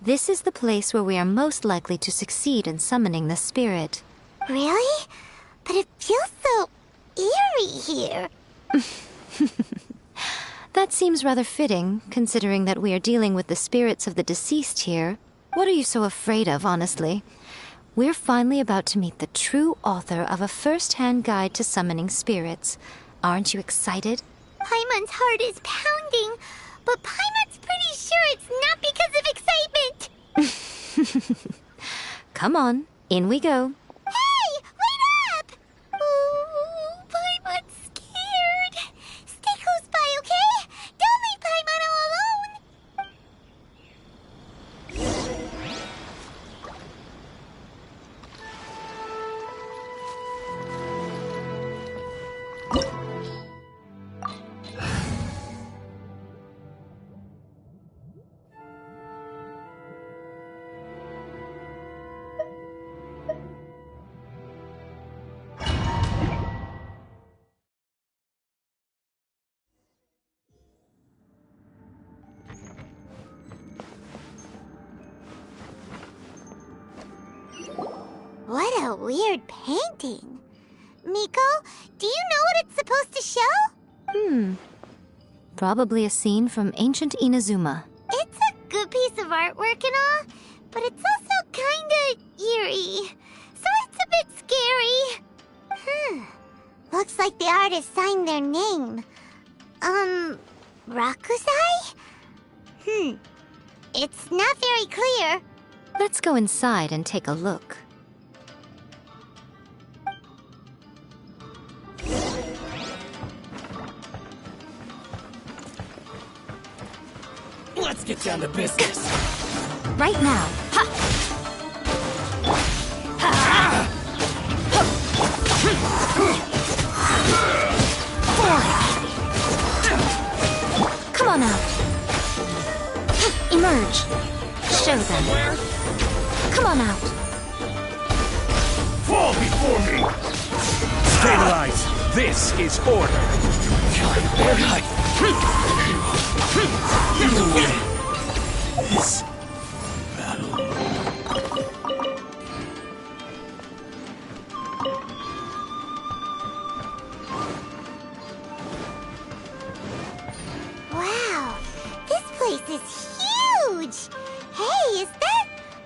This is the place where we are most likely to succeed in summoning the spirit. Really? But it feels so eerie here. That seems rather fitting, considering that we are dealing with the spirits of the deceased here. What are you so afraid of, honestly? We're finally about to meet the true author of a first-hand guide to summoning spirits. Aren't you excited? Paimon's heart is pounding, but Paimon's pretty sure it's not because of excitement. Come on, in we go. Hey, wait up! Ooh, Paimon's scared. Stay close by, okay? Don't leave Paimon all alone. What a weird painting. Miko, do you know what it's supposed to show? Probably a scene from ancient Inazuma. It's a good piece of artwork and all, but it's also kinda eerie. artist signed their name. Rakusai? It's not very clear. Let's go inside and take a look. Let's get down to business. Right now. Ha! Come on out. Emerge. Show them. Come on out. Fall before me! Stabilize! This is order! You win this battle. Wow, this place is huge! Hey, is that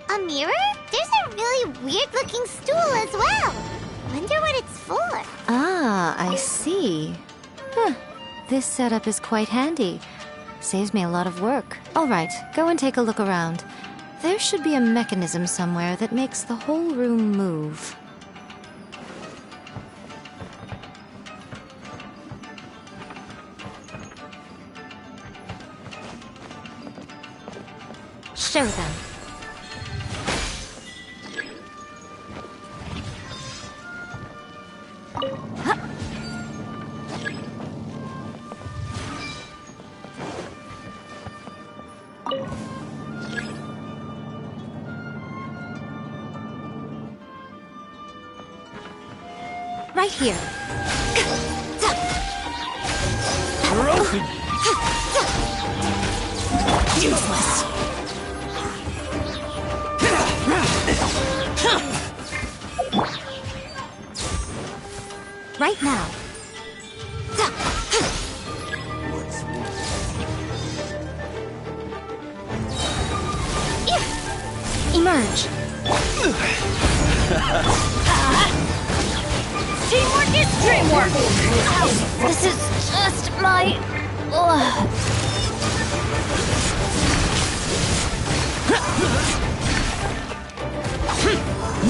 a mirror? There's a really weird-looking stool as well. Wonder what it's for. Ah, I see. Huh. This setup is quite handy. Saves me a lot of work. All right, go and take a look around. There should be a mechanism somewhere that makes the whole room move. Show them. Right here. We're open! Useless. Right now. Emerge. Teamwork is dreamwork! This is just my...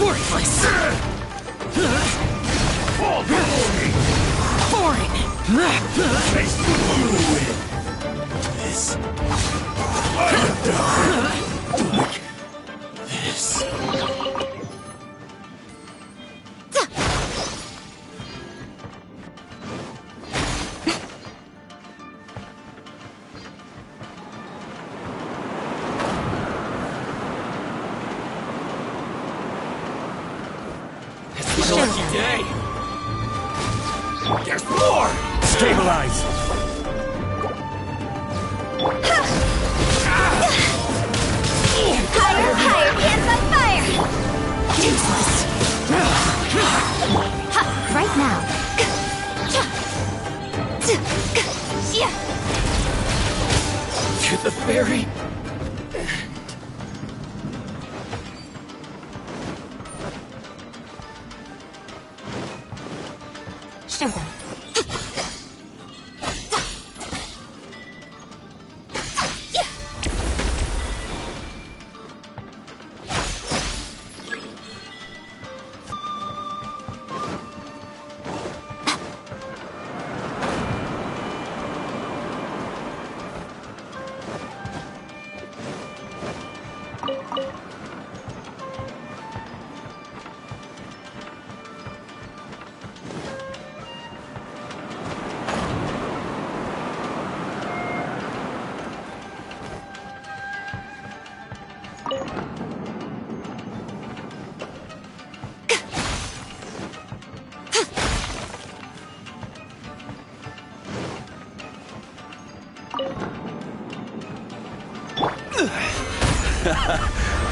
Worthless! Fall before me! Boring. Face you win this. I'm done like this. Show them. Day. There's more! Stabilize! Higher, higher, hands on fire! Useless. Right now. To the ferry! Show them.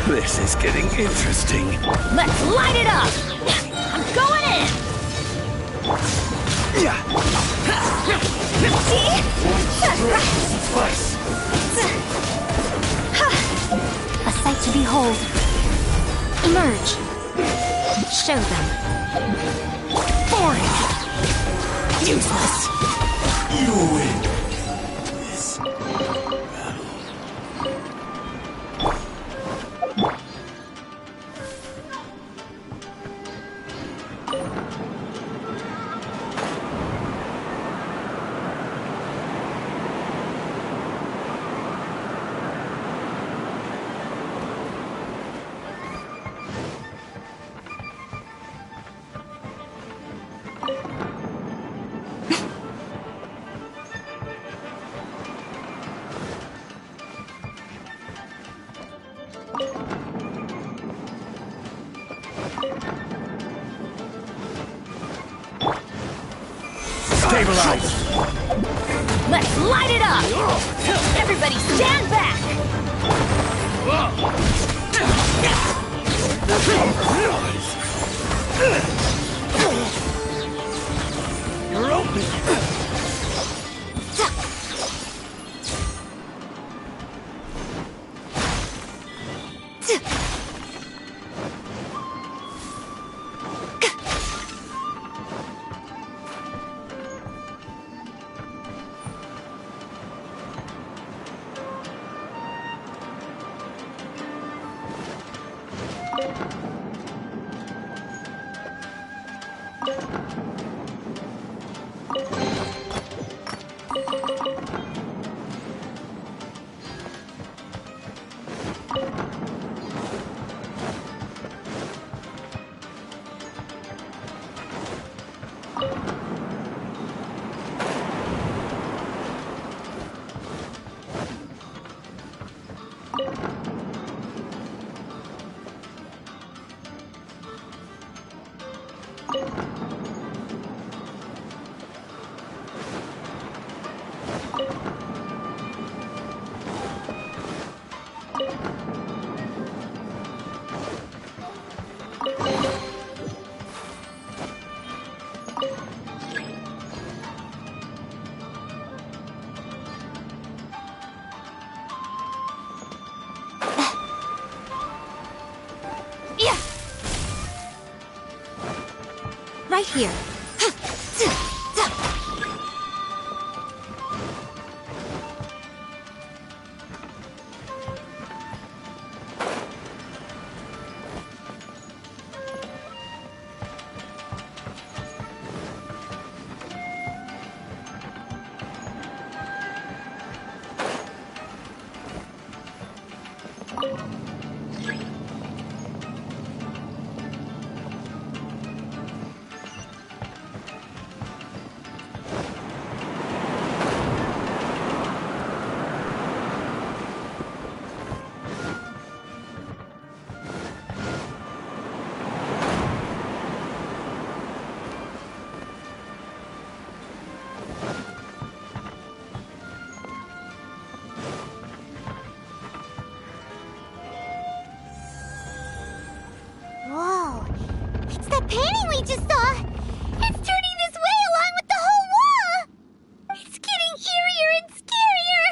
This is getting interesting. Let's light it up! I'm going in! Slice! A sight to behold. Emerge. Show them. Boring! Useless. You win. Stabilize! Let's light it up! Everybody stand back! You're open! Right here. Whoa, it's that painting we just saw! It's turning this way along with the whole wall! It's getting eerier and scarier!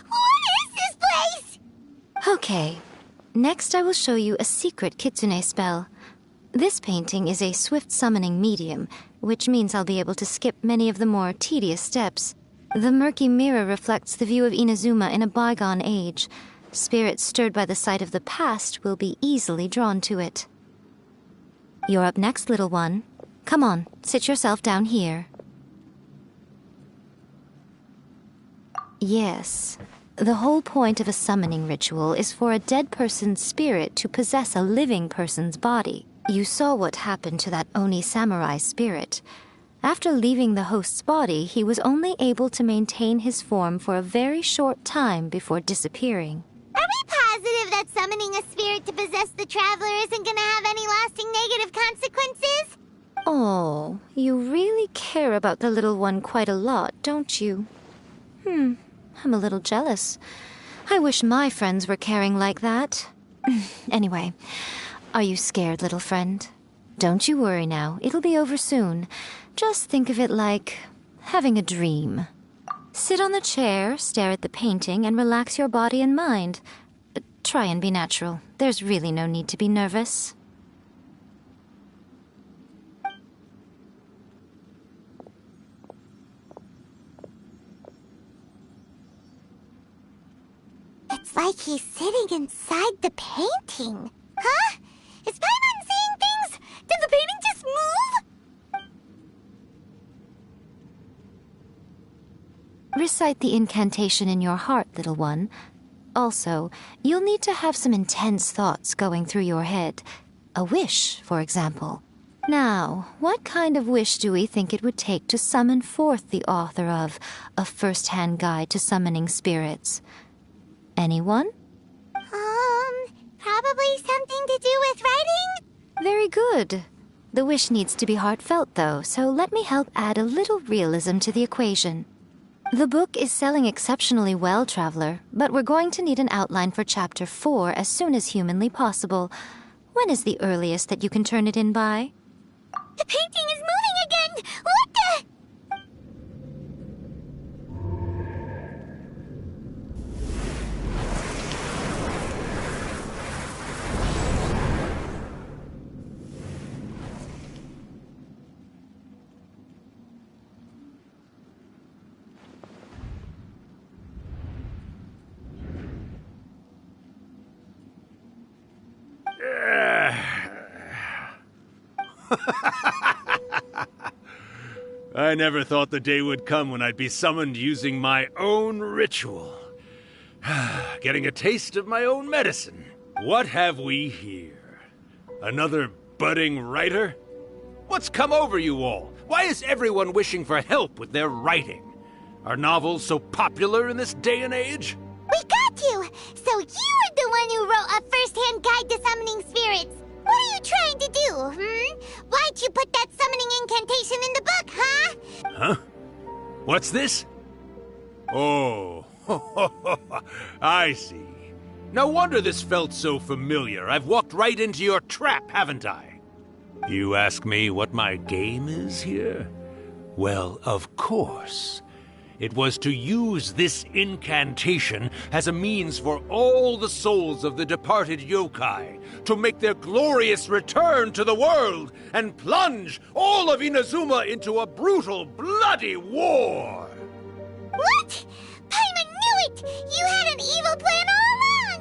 What is this place? Okay. Next I will show you a secret kitsune spell. This painting is a swift summoning medium, which means I'll be able to skip many of the more tedious steps. The murky mirror reflects the view of Inazuma in a bygone age. Spirits stirred by the sight of the past will be easily drawn to it. You're up next, little one. Come on, sit yourself down here. Yes. The whole point of a summoning ritual is for a dead person's spirit to possess a living person's body. You saw what happened to that Oni samurai spirit. After leaving the host's body, he was only able to maintain his form for a very short time before disappearing. Are we positive that summoning a spirit to possess the traveler isn't gonna have any lasting negative consequences? Oh, you really care about the little one quite a lot, don't you? I'm a little jealous. I wish my friends were caring like that. Anyway, are you scared, little friend? Don't you worry now, it'll be over soon. Just think of it like having a dream. Sit on the chair, stare at the painting, and relax your body and mind. Try and be natural. There's really no need to be nervous. Like he's sitting inside the painting. Huh? Is Paimon seeing things? Did the painting just move? Recite the incantation in your heart, little one. Also, you'll need to have some intense thoughts going through your head. A wish, for example. Now, what kind of wish do we think it would take to summon forth the author of A First-Hand Guide to Summoning Spirits? Anyone? Probably something to do with writing? Very good. The wish needs to be heartfelt, though, so let me help add a little realism to the equation. The book is selling exceptionally well, Traveler, but we're going to need an outline for Chapter 4 as soon as humanly possible. When is the earliest that you can turn it in by? The painting is moving again! What the... I never thought the day would come when I'd be summoned using my own ritual. Getting a taste of my own medicine. What have we here? Another budding writer? What's come over you all? Why is everyone wishing for help with their writing? Are novels so popular in this day and age? We got you! So you are the one who wrote A First-Hand Guide to Summoning Spirits! What are you trying to do, Why'd you put that summoning incantation in the book, huh? Huh? What's this? Oh, I see. No wonder this felt so familiar. I've walked right into your trap, haven't I? You ask me what my game is here? Well, of course. It was to use this incantation as a means for all the souls of the departed yokai to make their glorious return to the world and plunge all of Inazuma into a brutal, bloody war! What? Paimon knew it! You had an evil plan all along!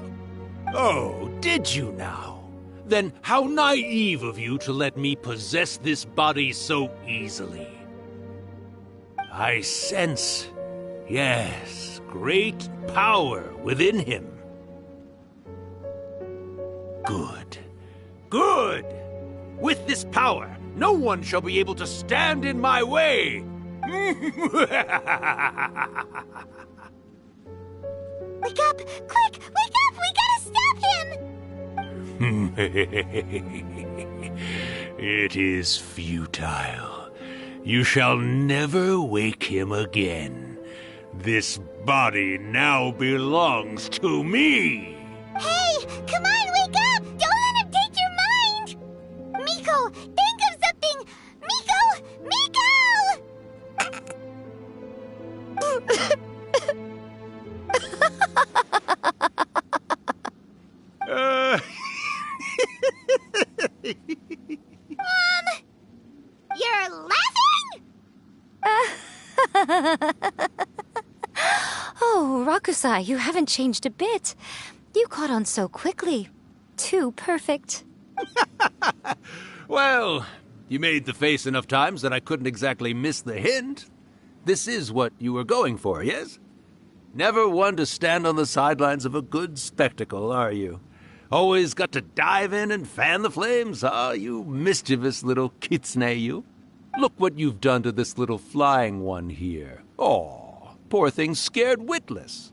Oh, did you now? Then how naive of you to let me possess this body so easily. I sense, yes, great power within him. Good. Good! With this power, no one shall be able to stand in my way! Wake up! Quick! Wake up! We gotta stop him! It is futile. You shall never wake him again. This body now belongs to me! Hey! Come on, wake up! Don't let him take your mind! Miko, think of something! Miko! You're laughing? Oh, Rakusai, you haven't changed a bit. You caught on so quickly. Too perfect. Well, you made the face enough times that I couldn't exactly miss the hint. This is what you were going for, yes? Never one to stand on the sidelines of a good spectacle, are you? Always got to dive in and fan the flames, huh? You mischievous little kitsune, you. Look what you've done to this little flying one here. Aw, poor thing scared witless.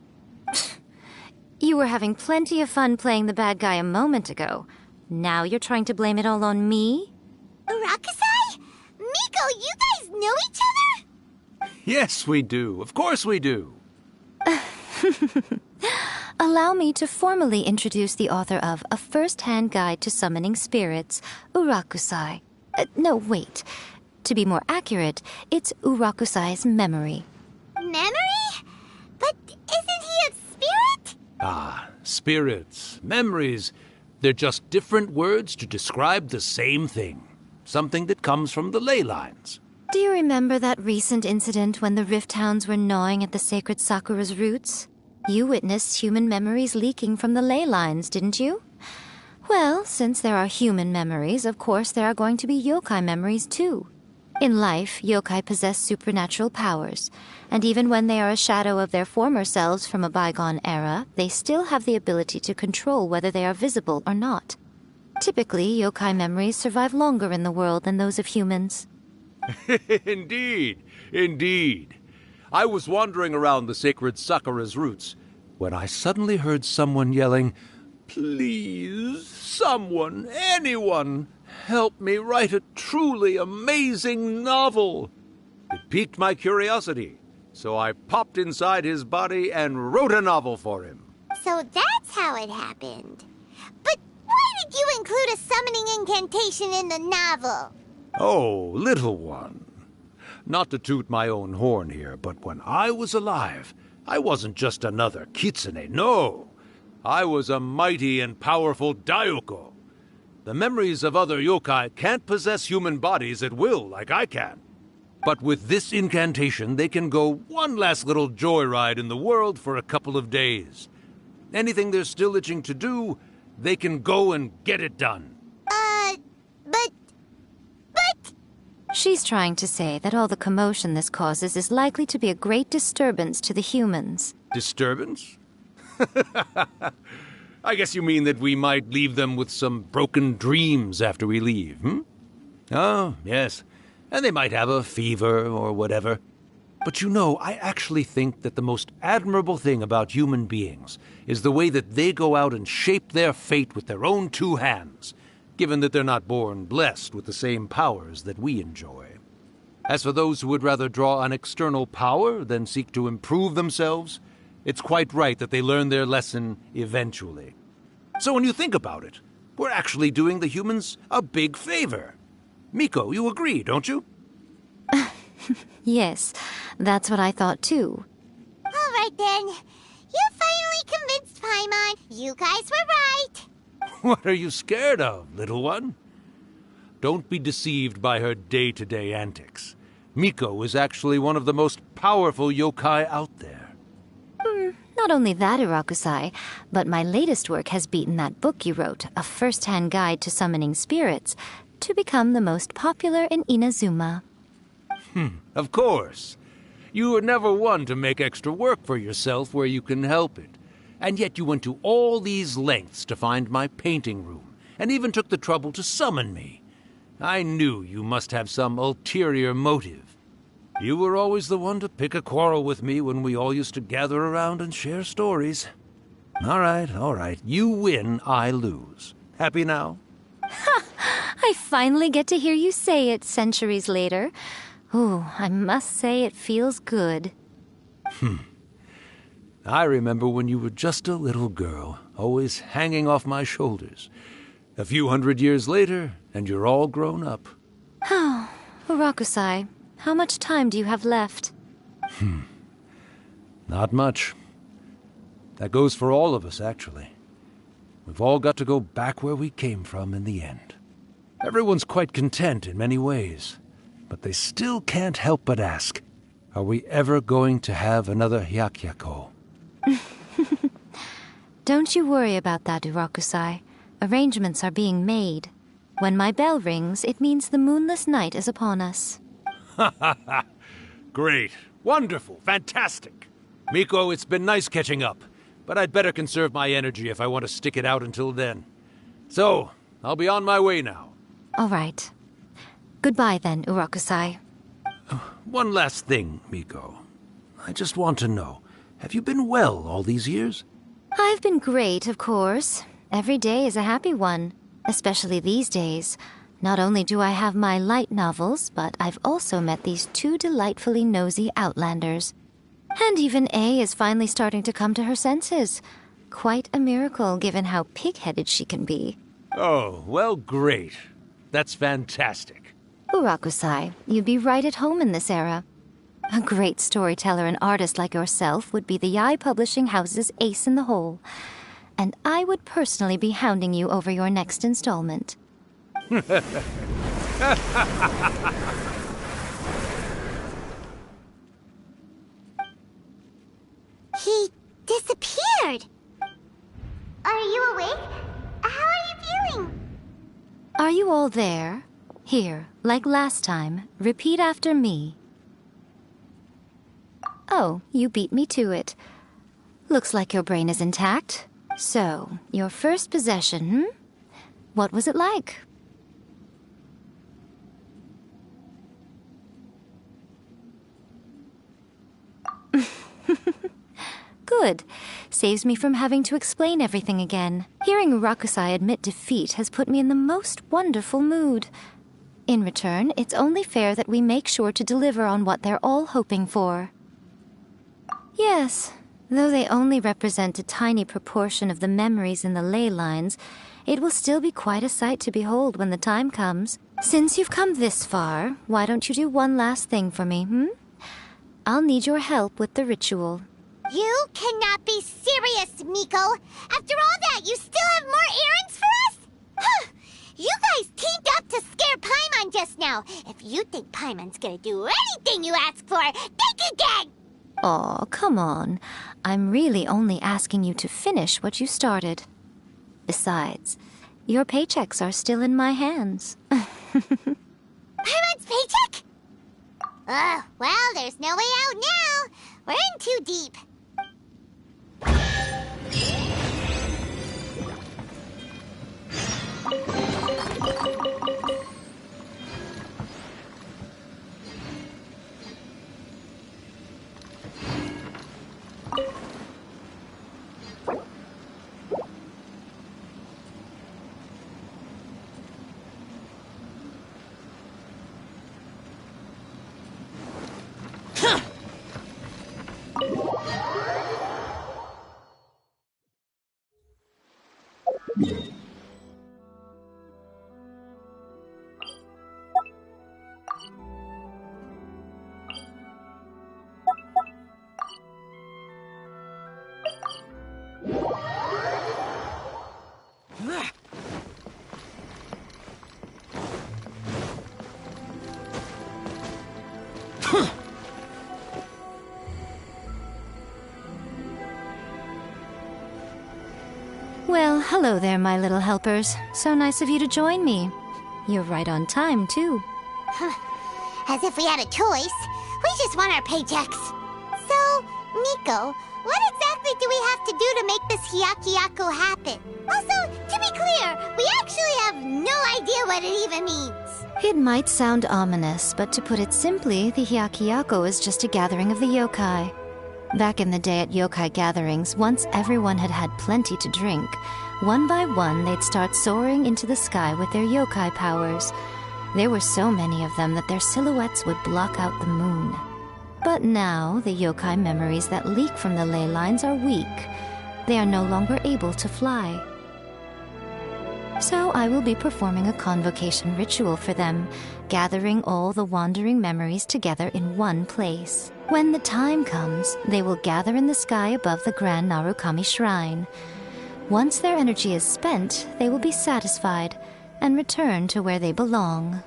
You were having plenty of fun playing the bad guy a moment ago. Now you're trying to blame it all on me? Rakusai? Miko, you guys know each other? Yes, we do. Of course we do. Allow me to formally introduce the author of A First-Hand Guide to Summoning Spirits, Urakusai. No, wait. To be more accurate, it's Urakusai's memory. Memory? But isn't he a spirit? Ah, spirits, memories. They're just different words to describe the same thing. Something that comes from the ley lines. Do you remember that recent incident when the Rift Hounds were gnawing at the sacred Sakura's roots? You witnessed human memories leaking from the ley lines, didn't you? Well, since there are human memories, of course there are going to be yokai memories too. In life, yokai possess supernatural powers, and even when they are a shadow of their former selves from a bygone era, they still have the ability to control whether they are visible or not. Typically, yokai memories survive longer in the world than those of humans. Indeed, indeed. I was wandering around the sacred Sakura's roots when I suddenly heard someone yelling, "Please, someone, anyone, help me write a truly amazing novel." It piqued my curiosity, so I popped inside his body and wrote a novel for him. So that's how it happened. But why did you include a summoning incantation in the novel? Oh, little one. Not to toot my own horn here, but when I was alive, I wasn't just another kitsune, no. I was a mighty and powerful Daiyoko. The memories of other yokai can't possess human bodies at will like I can. But with this incantation, they can go one last little joyride in the world for a couple of days. Anything they're still itching to do, they can go and get it done. But... She's trying to say that all the commotion this causes is likely to be a great disturbance to the humans. Disturbance? I guess you mean that we might leave them with some broken dreams after we leave, hmm? Oh, yes. And they might have a fever or whatever. But you know, I actually think that the most admirable thing about human beings is the way that they go out and shape their fate with their own two hands, given that they're not born blessed with the same powers that we enjoy. As for those who would rather draw on external power than seek to improve themselves, it's quite right that they learn their lesson eventually. So when you think about it, we're actually doing the humans a big favor. Miko, you agree, don't you? Yes, that's what I thought too. All right then. You finally convinced Paimon. You guys were right. What are you scared of, little one? Don't be deceived by her day-to-day antics. Miko is actually one of the most powerful yokai out there. Not only that, Irakusai, but my latest work has beaten that book you wrote, A First-Hand Guide to Summoning Spirits, to become the most popular in Inazuma. Of course. You were never one to make extra work for yourself where you can help it. And yet you went to all these lengths to find my painting room, and even took the trouble to summon me. I knew you must have some ulterior motive. You were always the one to pick a quarrel with me when we all used to gather around and share stories. All right. You win, I lose. Happy now? I finally get to hear you say it centuries later. Ooh, I must say it feels good. I remember when you were just a little girl, always hanging off my shoulders. A few 100 years later, and you're all grown up. Oh, Urakusai, how much time do you have left? Not much. That goes for all of us, actually. We've all got to go back where we came from in the end. Everyone's quite content in many ways, but they still can't help but ask, are we ever going to have another Hyakyako? Don't you worry about that, Urakusai. Arrangements are being made. When my bell rings, it means the moonless night is upon us. Great. Wonderful. Fantastic. Miko, it's been nice catching up, but I'd better conserve my energy if I want to stick it out until then. So, I'll be on my way now. All right. Goodbye then, Urakusai. One last thing, Miko. I just want to know, have you been well all these years? I've been great, of course. Every day is a happy one, especially these days. Not only do I have my light novels, but I've also met these two delightfully nosy outlanders. And even A is finally starting to come to her senses. Quite a miracle, given how pig-headed she can be. Oh, well, great. That's fantastic. Urakusai, you'd be right at home in this era. A great storyteller and artist like yourself would be the Yae Publishing House's ace in the hole. And I would personally be hounding you over your next installment. He disappeared. Are you all there? Here, like last time, repeat after me. Oh, you beat me to it. Looks like your brain is intact. So, your first possession, What was it like? Good. Saves me from having to explain everything again. Hearing Rakusai admit defeat has put me in the most wonderful mood. In return, it's only fair that we make sure to deliver on what they're all hoping for. Yes, though they only represent a tiny proportion of the memories in the ley lines, it will still be quite a sight to behold when the time comes. Since you've come this far, why don't you do one last thing for me, I'll need your help with the ritual. You cannot be serious, Miko! After all that, you still have more errands for us? Huh! You guys teamed up to scare Paimon just now. If you think Paimon's gonna do anything you ask for, think again! Aw, come on. I'm really only asking you to finish what you started. Besides, your paychecks are still in my hands. Paimon's paycheck? Well, there's no way out now. We're in too deep. Well, hello there, my little helpers. So nice of you to join me. You're right on time, too. As if we had a choice. We just want our paychecks. So, Miko, what exactly do we have to do to make this Hyakuyaku happen? Also, to be clear, we actually have no idea what it even means. It might sound ominous, but to put it simply, the Hyakuyaku is just a gathering of the yokai. Back in the day at yokai gatherings, once everyone had had plenty to drink, one by one they'd start soaring into the sky with their yokai powers. There were so many of them that their silhouettes would block out the moon. But now, the yokai memories that leak from the ley lines are weak. They are no longer able to fly. So I will be performing a convocation ritual for them, gathering all the wandering memories together in one place. When the time comes, they will gather in the sky above the Grand Narukami Shrine. Once their energy is spent, they will be satisfied and return to where they belong.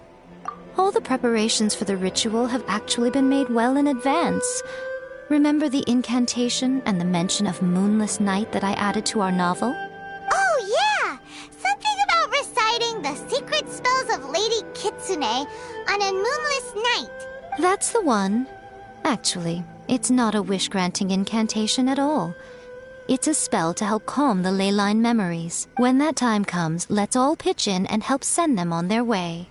All the preparations for the ritual have actually been made well in advance. Remember the incantation and the mention of moonless night that I added to our novel? Oh, yeah! Something about reciting the secret spells of Lady Kitsune on a moonless night. That's the one. Actually, it's not a wish-granting incantation at all. It's a spell to help calm the ley line memories. When that time comes, let's all pitch in and help send them on their way.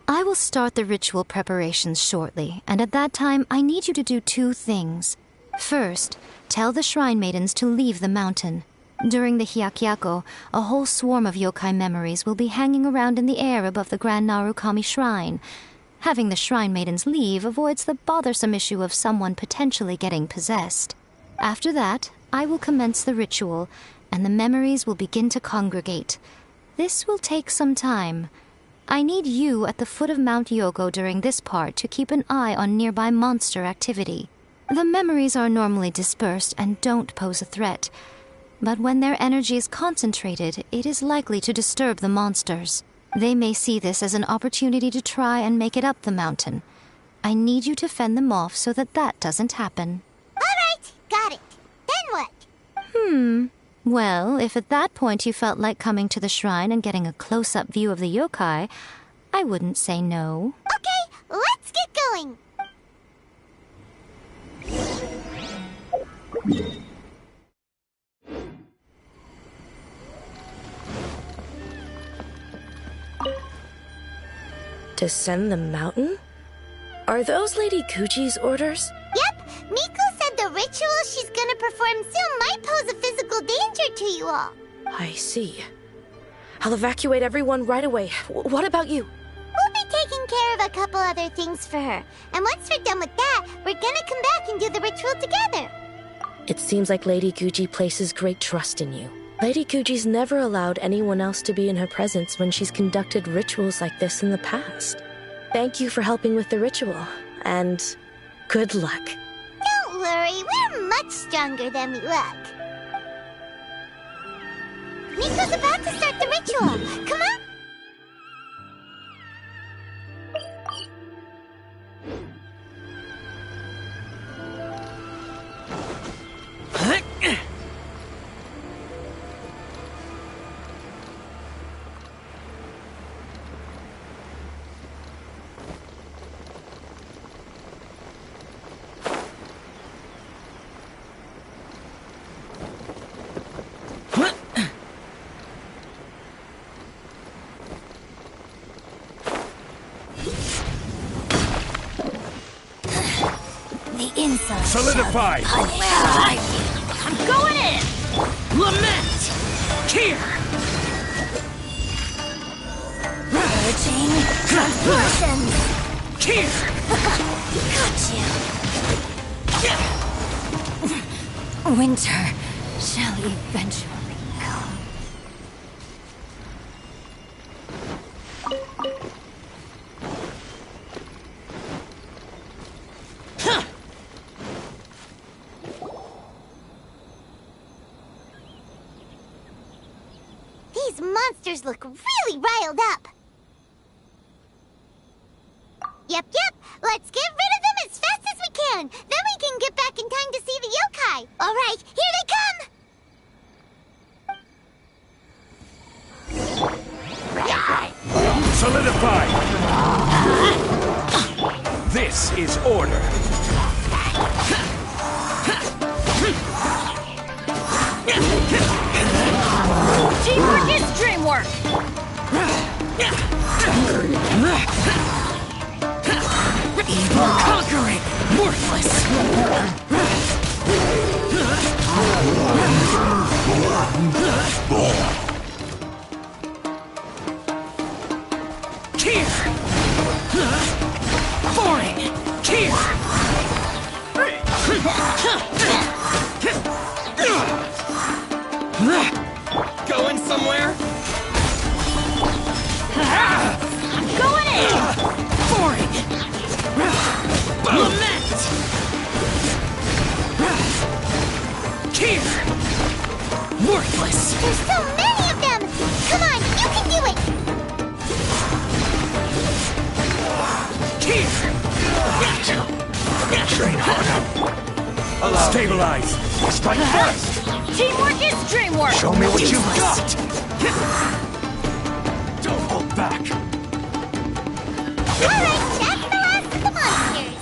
I will start the ritual preparations shortly, and at that time I need you to do two things. First, tell the shrine maidens to leave the mountain. During the Hyakuyaku, a whole swarm of yokai memories will be hanging around in the air above the Grand Narukami Shrine. Having the shrine maidens leave avoids the bothersome issue of someone potentially getting possessed. After that, I will commence the ritual, and the memories will begin to congregate. This will take some time. I need you at the foot of Mount Yogo during this part to keep an eye on nearby monster activity. The memories are normally dispersed and don't pose a threat, but when their energy is concentrated, it is likely to disturb the monsters. They may see this as an opportunity to try and make it up the mountain. I need you to fend them off so that that doesn't happen. All right, got it. Then what? Well, if at that point you felt like coming to the shrine and getting a close-up view of the yokai, I wouldn't say no. Okay, let's get going. Descend the mountain? Are those Lady Kuji's orders? Yep, Miko said the ritual she's gonna perform soon might pose a physical danger to you all. I see. I'll evacuate everyone right away. What about you? We'll be taking care of a couple other things for her. And once we're done with that, we're gonna come back and do the ritual together. It seems like Lady Guji places great trust in you. Lady Guji's never allowed anyone else to be in her presence when she's conducted rituals like this in the past. Thank you for helping with the ritual, and good luck. Don't worry, we're much stronger than we look. Miko's about to start the ritual. Come on. Inside. Solidify! I'm going in! Lament! Here! Purging transgressions. Here! Got you. Winter shall eventually come. These monsters look really riled up. Yep. Let's get rid of them as fast as we can. Then we can get back in time to see the yokai. All right, here they come. Solidify! This is order. Teamwork is dreamwork! Evil conquering! Worthless! Here! Foreign! Here! Going somewhere? I'm going in! Foreign! Lament! Here! Worthless! There's so many of them! Come on, you can do it! Here! Train harder. Stabilize. Strike first. Teamwork is dreamwork! Show me what you've got. Don't hold back. All right, that's the last of the monsters.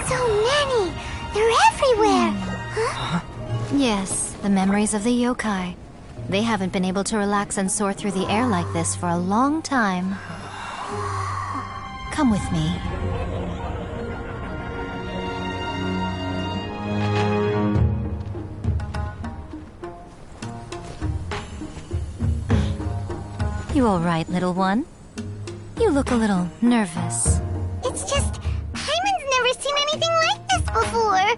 So many! They're everywhere! Huh? Yes, the memories of the yokai. They haven't been able to relax and soar through the air like this for a long time. Come with me. You all right, little one? You look a little nervous. It's just, Hyman's never seen anything like this before.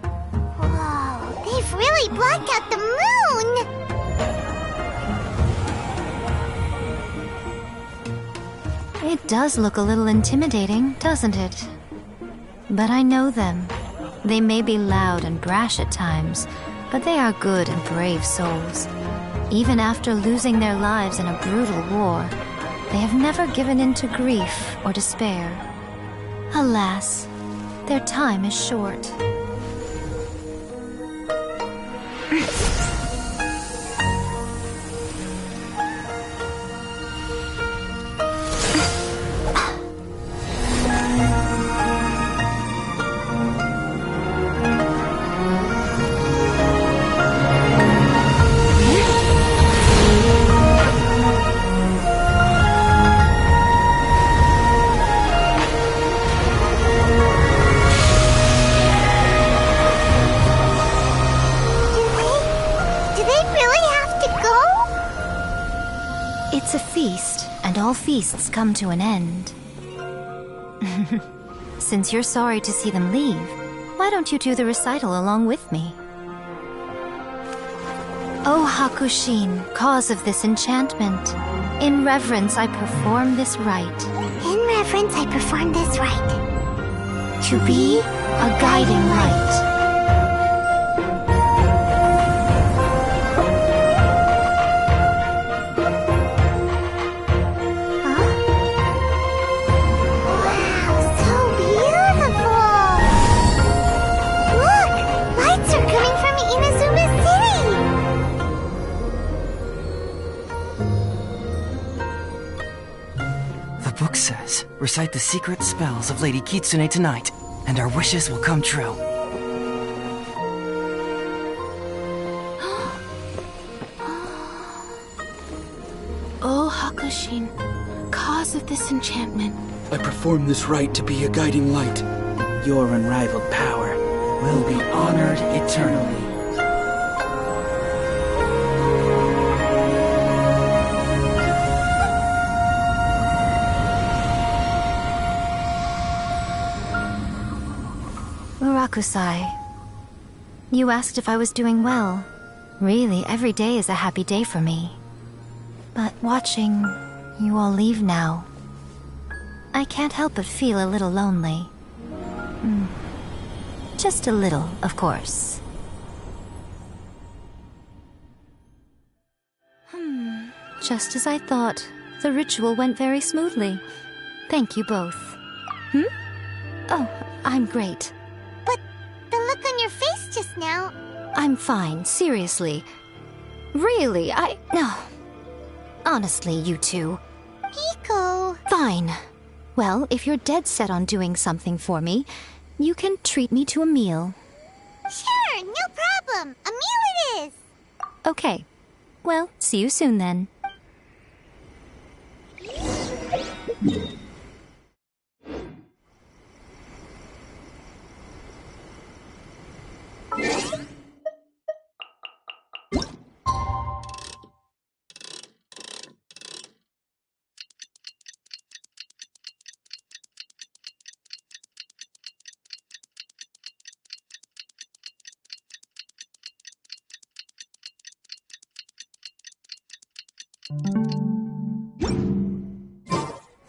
Whoa, they've really blocked out the moon! It does look a little intimidating, doesn't it? But I know them. They may be loud and brash at times, but they are good and brave souls. Even after losing their lives in a brutal war, they have never given in to grief or despair. Alas, their time is short. It's a feast, and all feasts come to an end. Since you're sorry to see them leave, why don't you do the recital along with me? O Hakushin, cause of this enchantment, in reverence I perform this rite. In reverence I perform this rite. To be a guiding light. The book says, recite the secret spells of Lady Kitsune tonight, and our wishes will come true. O Hakushin, cause of this enchantment. I perform this rite to be a guiding light. Your unrivaled power will be honored eternally. Murakusai, you asked if I was doing well. Really, every day is a happy day for me. But watching you all leave now, I can't help but feel a little lonely. Just a little, of course. Just as I thought, the ritual went very smoothly. Thank you both. Oh, I'm great. But the look on your face just now... I'm fine, seriously. Really, No. Honestly, you two. Miko... Fine. Well, if you're dead set on doing something for me, you can treat me to a meal. Sure, no problem. A meal it is. Okay. Well, see you soon then.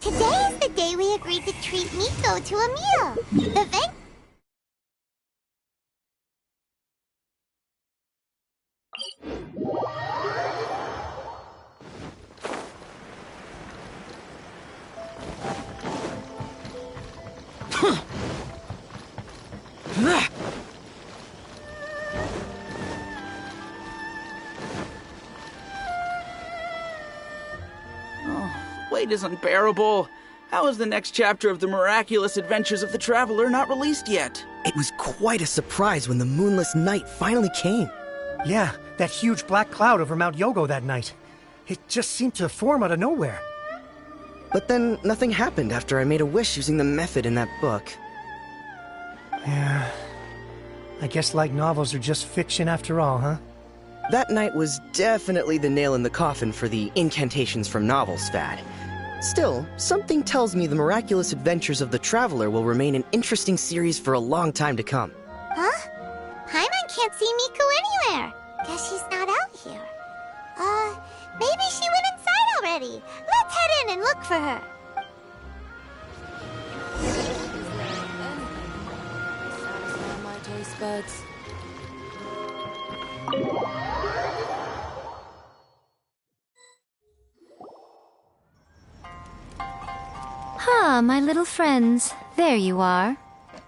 Today is the day we agreed to treat Miko to a meal. The Wait is unbearable. How is the next chapter of the miraculous adventures of the Traveler not released yet? It was quite a surprise when the moonless night finally came. Yeah, that huge black cloud over Mount Yogo that night. It just seemed to form out of nowhere. But then nothing happened after I made a wish using the method in that book. Yeah. I guess light novels are just fiction after all, huh? That night was definitely the nail in the coffin for the incantations from novels fad. Still, something tells me the miraculous adventures of the Traveler will remain an interesting series for a long time to come. Huh? Paimon can't see Miko anywhere. Guess she's not out here. Maybe she went inside already. Let's head in and look for her. buds. Ah, my little friends. There you are.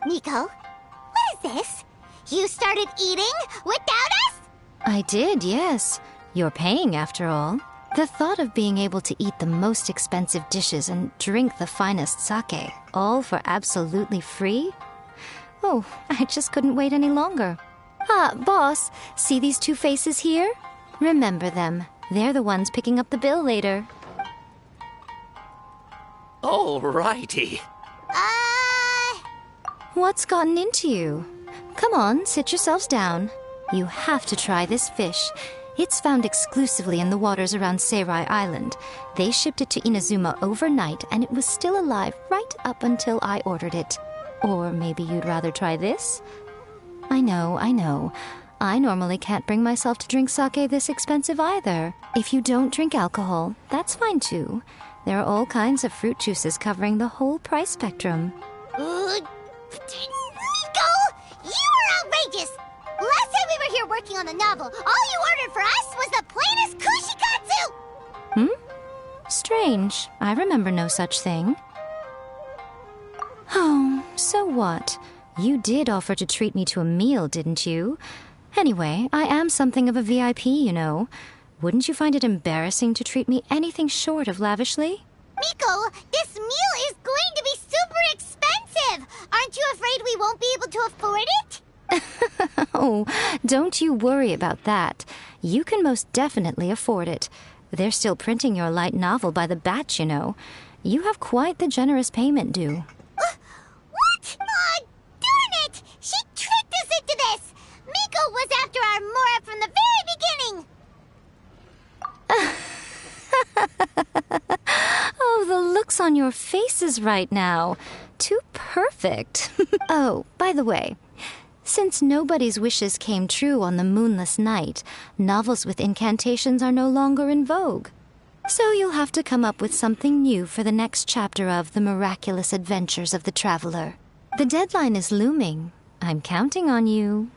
Miko, what is this? You started eating without us? I did, yes. You're paying after all. The thought of being able to eat the most expensive dishes and drink the finest sake, all for absolutely free? Oh, I just couldn't wait any longer. Ah, boss, see these two faces here? Remember them. They're the ones picking up the bill later. Alrighty. What's gotten into you? Come on, sit yourselves down. You have to try this fish. It's found exclusively in the waters around Seirai Island. They shipped it to Inazuma overnight, and it was still alive right up until I ordered it. Or maybe you'd rather try this? I know. I normally can't bring myself to drink sake this expensive either. If you don't drink alcohol, that's fine too. There are all kinds of fruit juices covering the whole price spectrum. Miko! You are outrageous! Last time we were here working on the novel, all you ordered for us was the plainest kushikatsu! Strange. I remember no such thing. Oh, so what? You did offer to treat me to a meal, didn't you? Anyway, I am something of a VIP, you know. Wouldn't you find it embarrassing to treat me anything short of lavishly? Miko, this meal is going to be super expensive! Aren't you afraid we won't be able to afford it? Oh, don't you worry about that. You can most definitely afford it. They're still printing your light novel by the batch, you know. You have quite the generous payment due. What? Darn it! She tricked us into this! Miko was after our Mora from the very beginning! Oh, the looks on your faces right now. Too perfect. Oh, by the way, since nobody's wishes came true on the moonless night, novels with incantations are no longer in vogue. So you'll have to come up with something new for the next chapter of The Miraculous Adventures of the Traveler. The deadline is looming. I'm counting on you.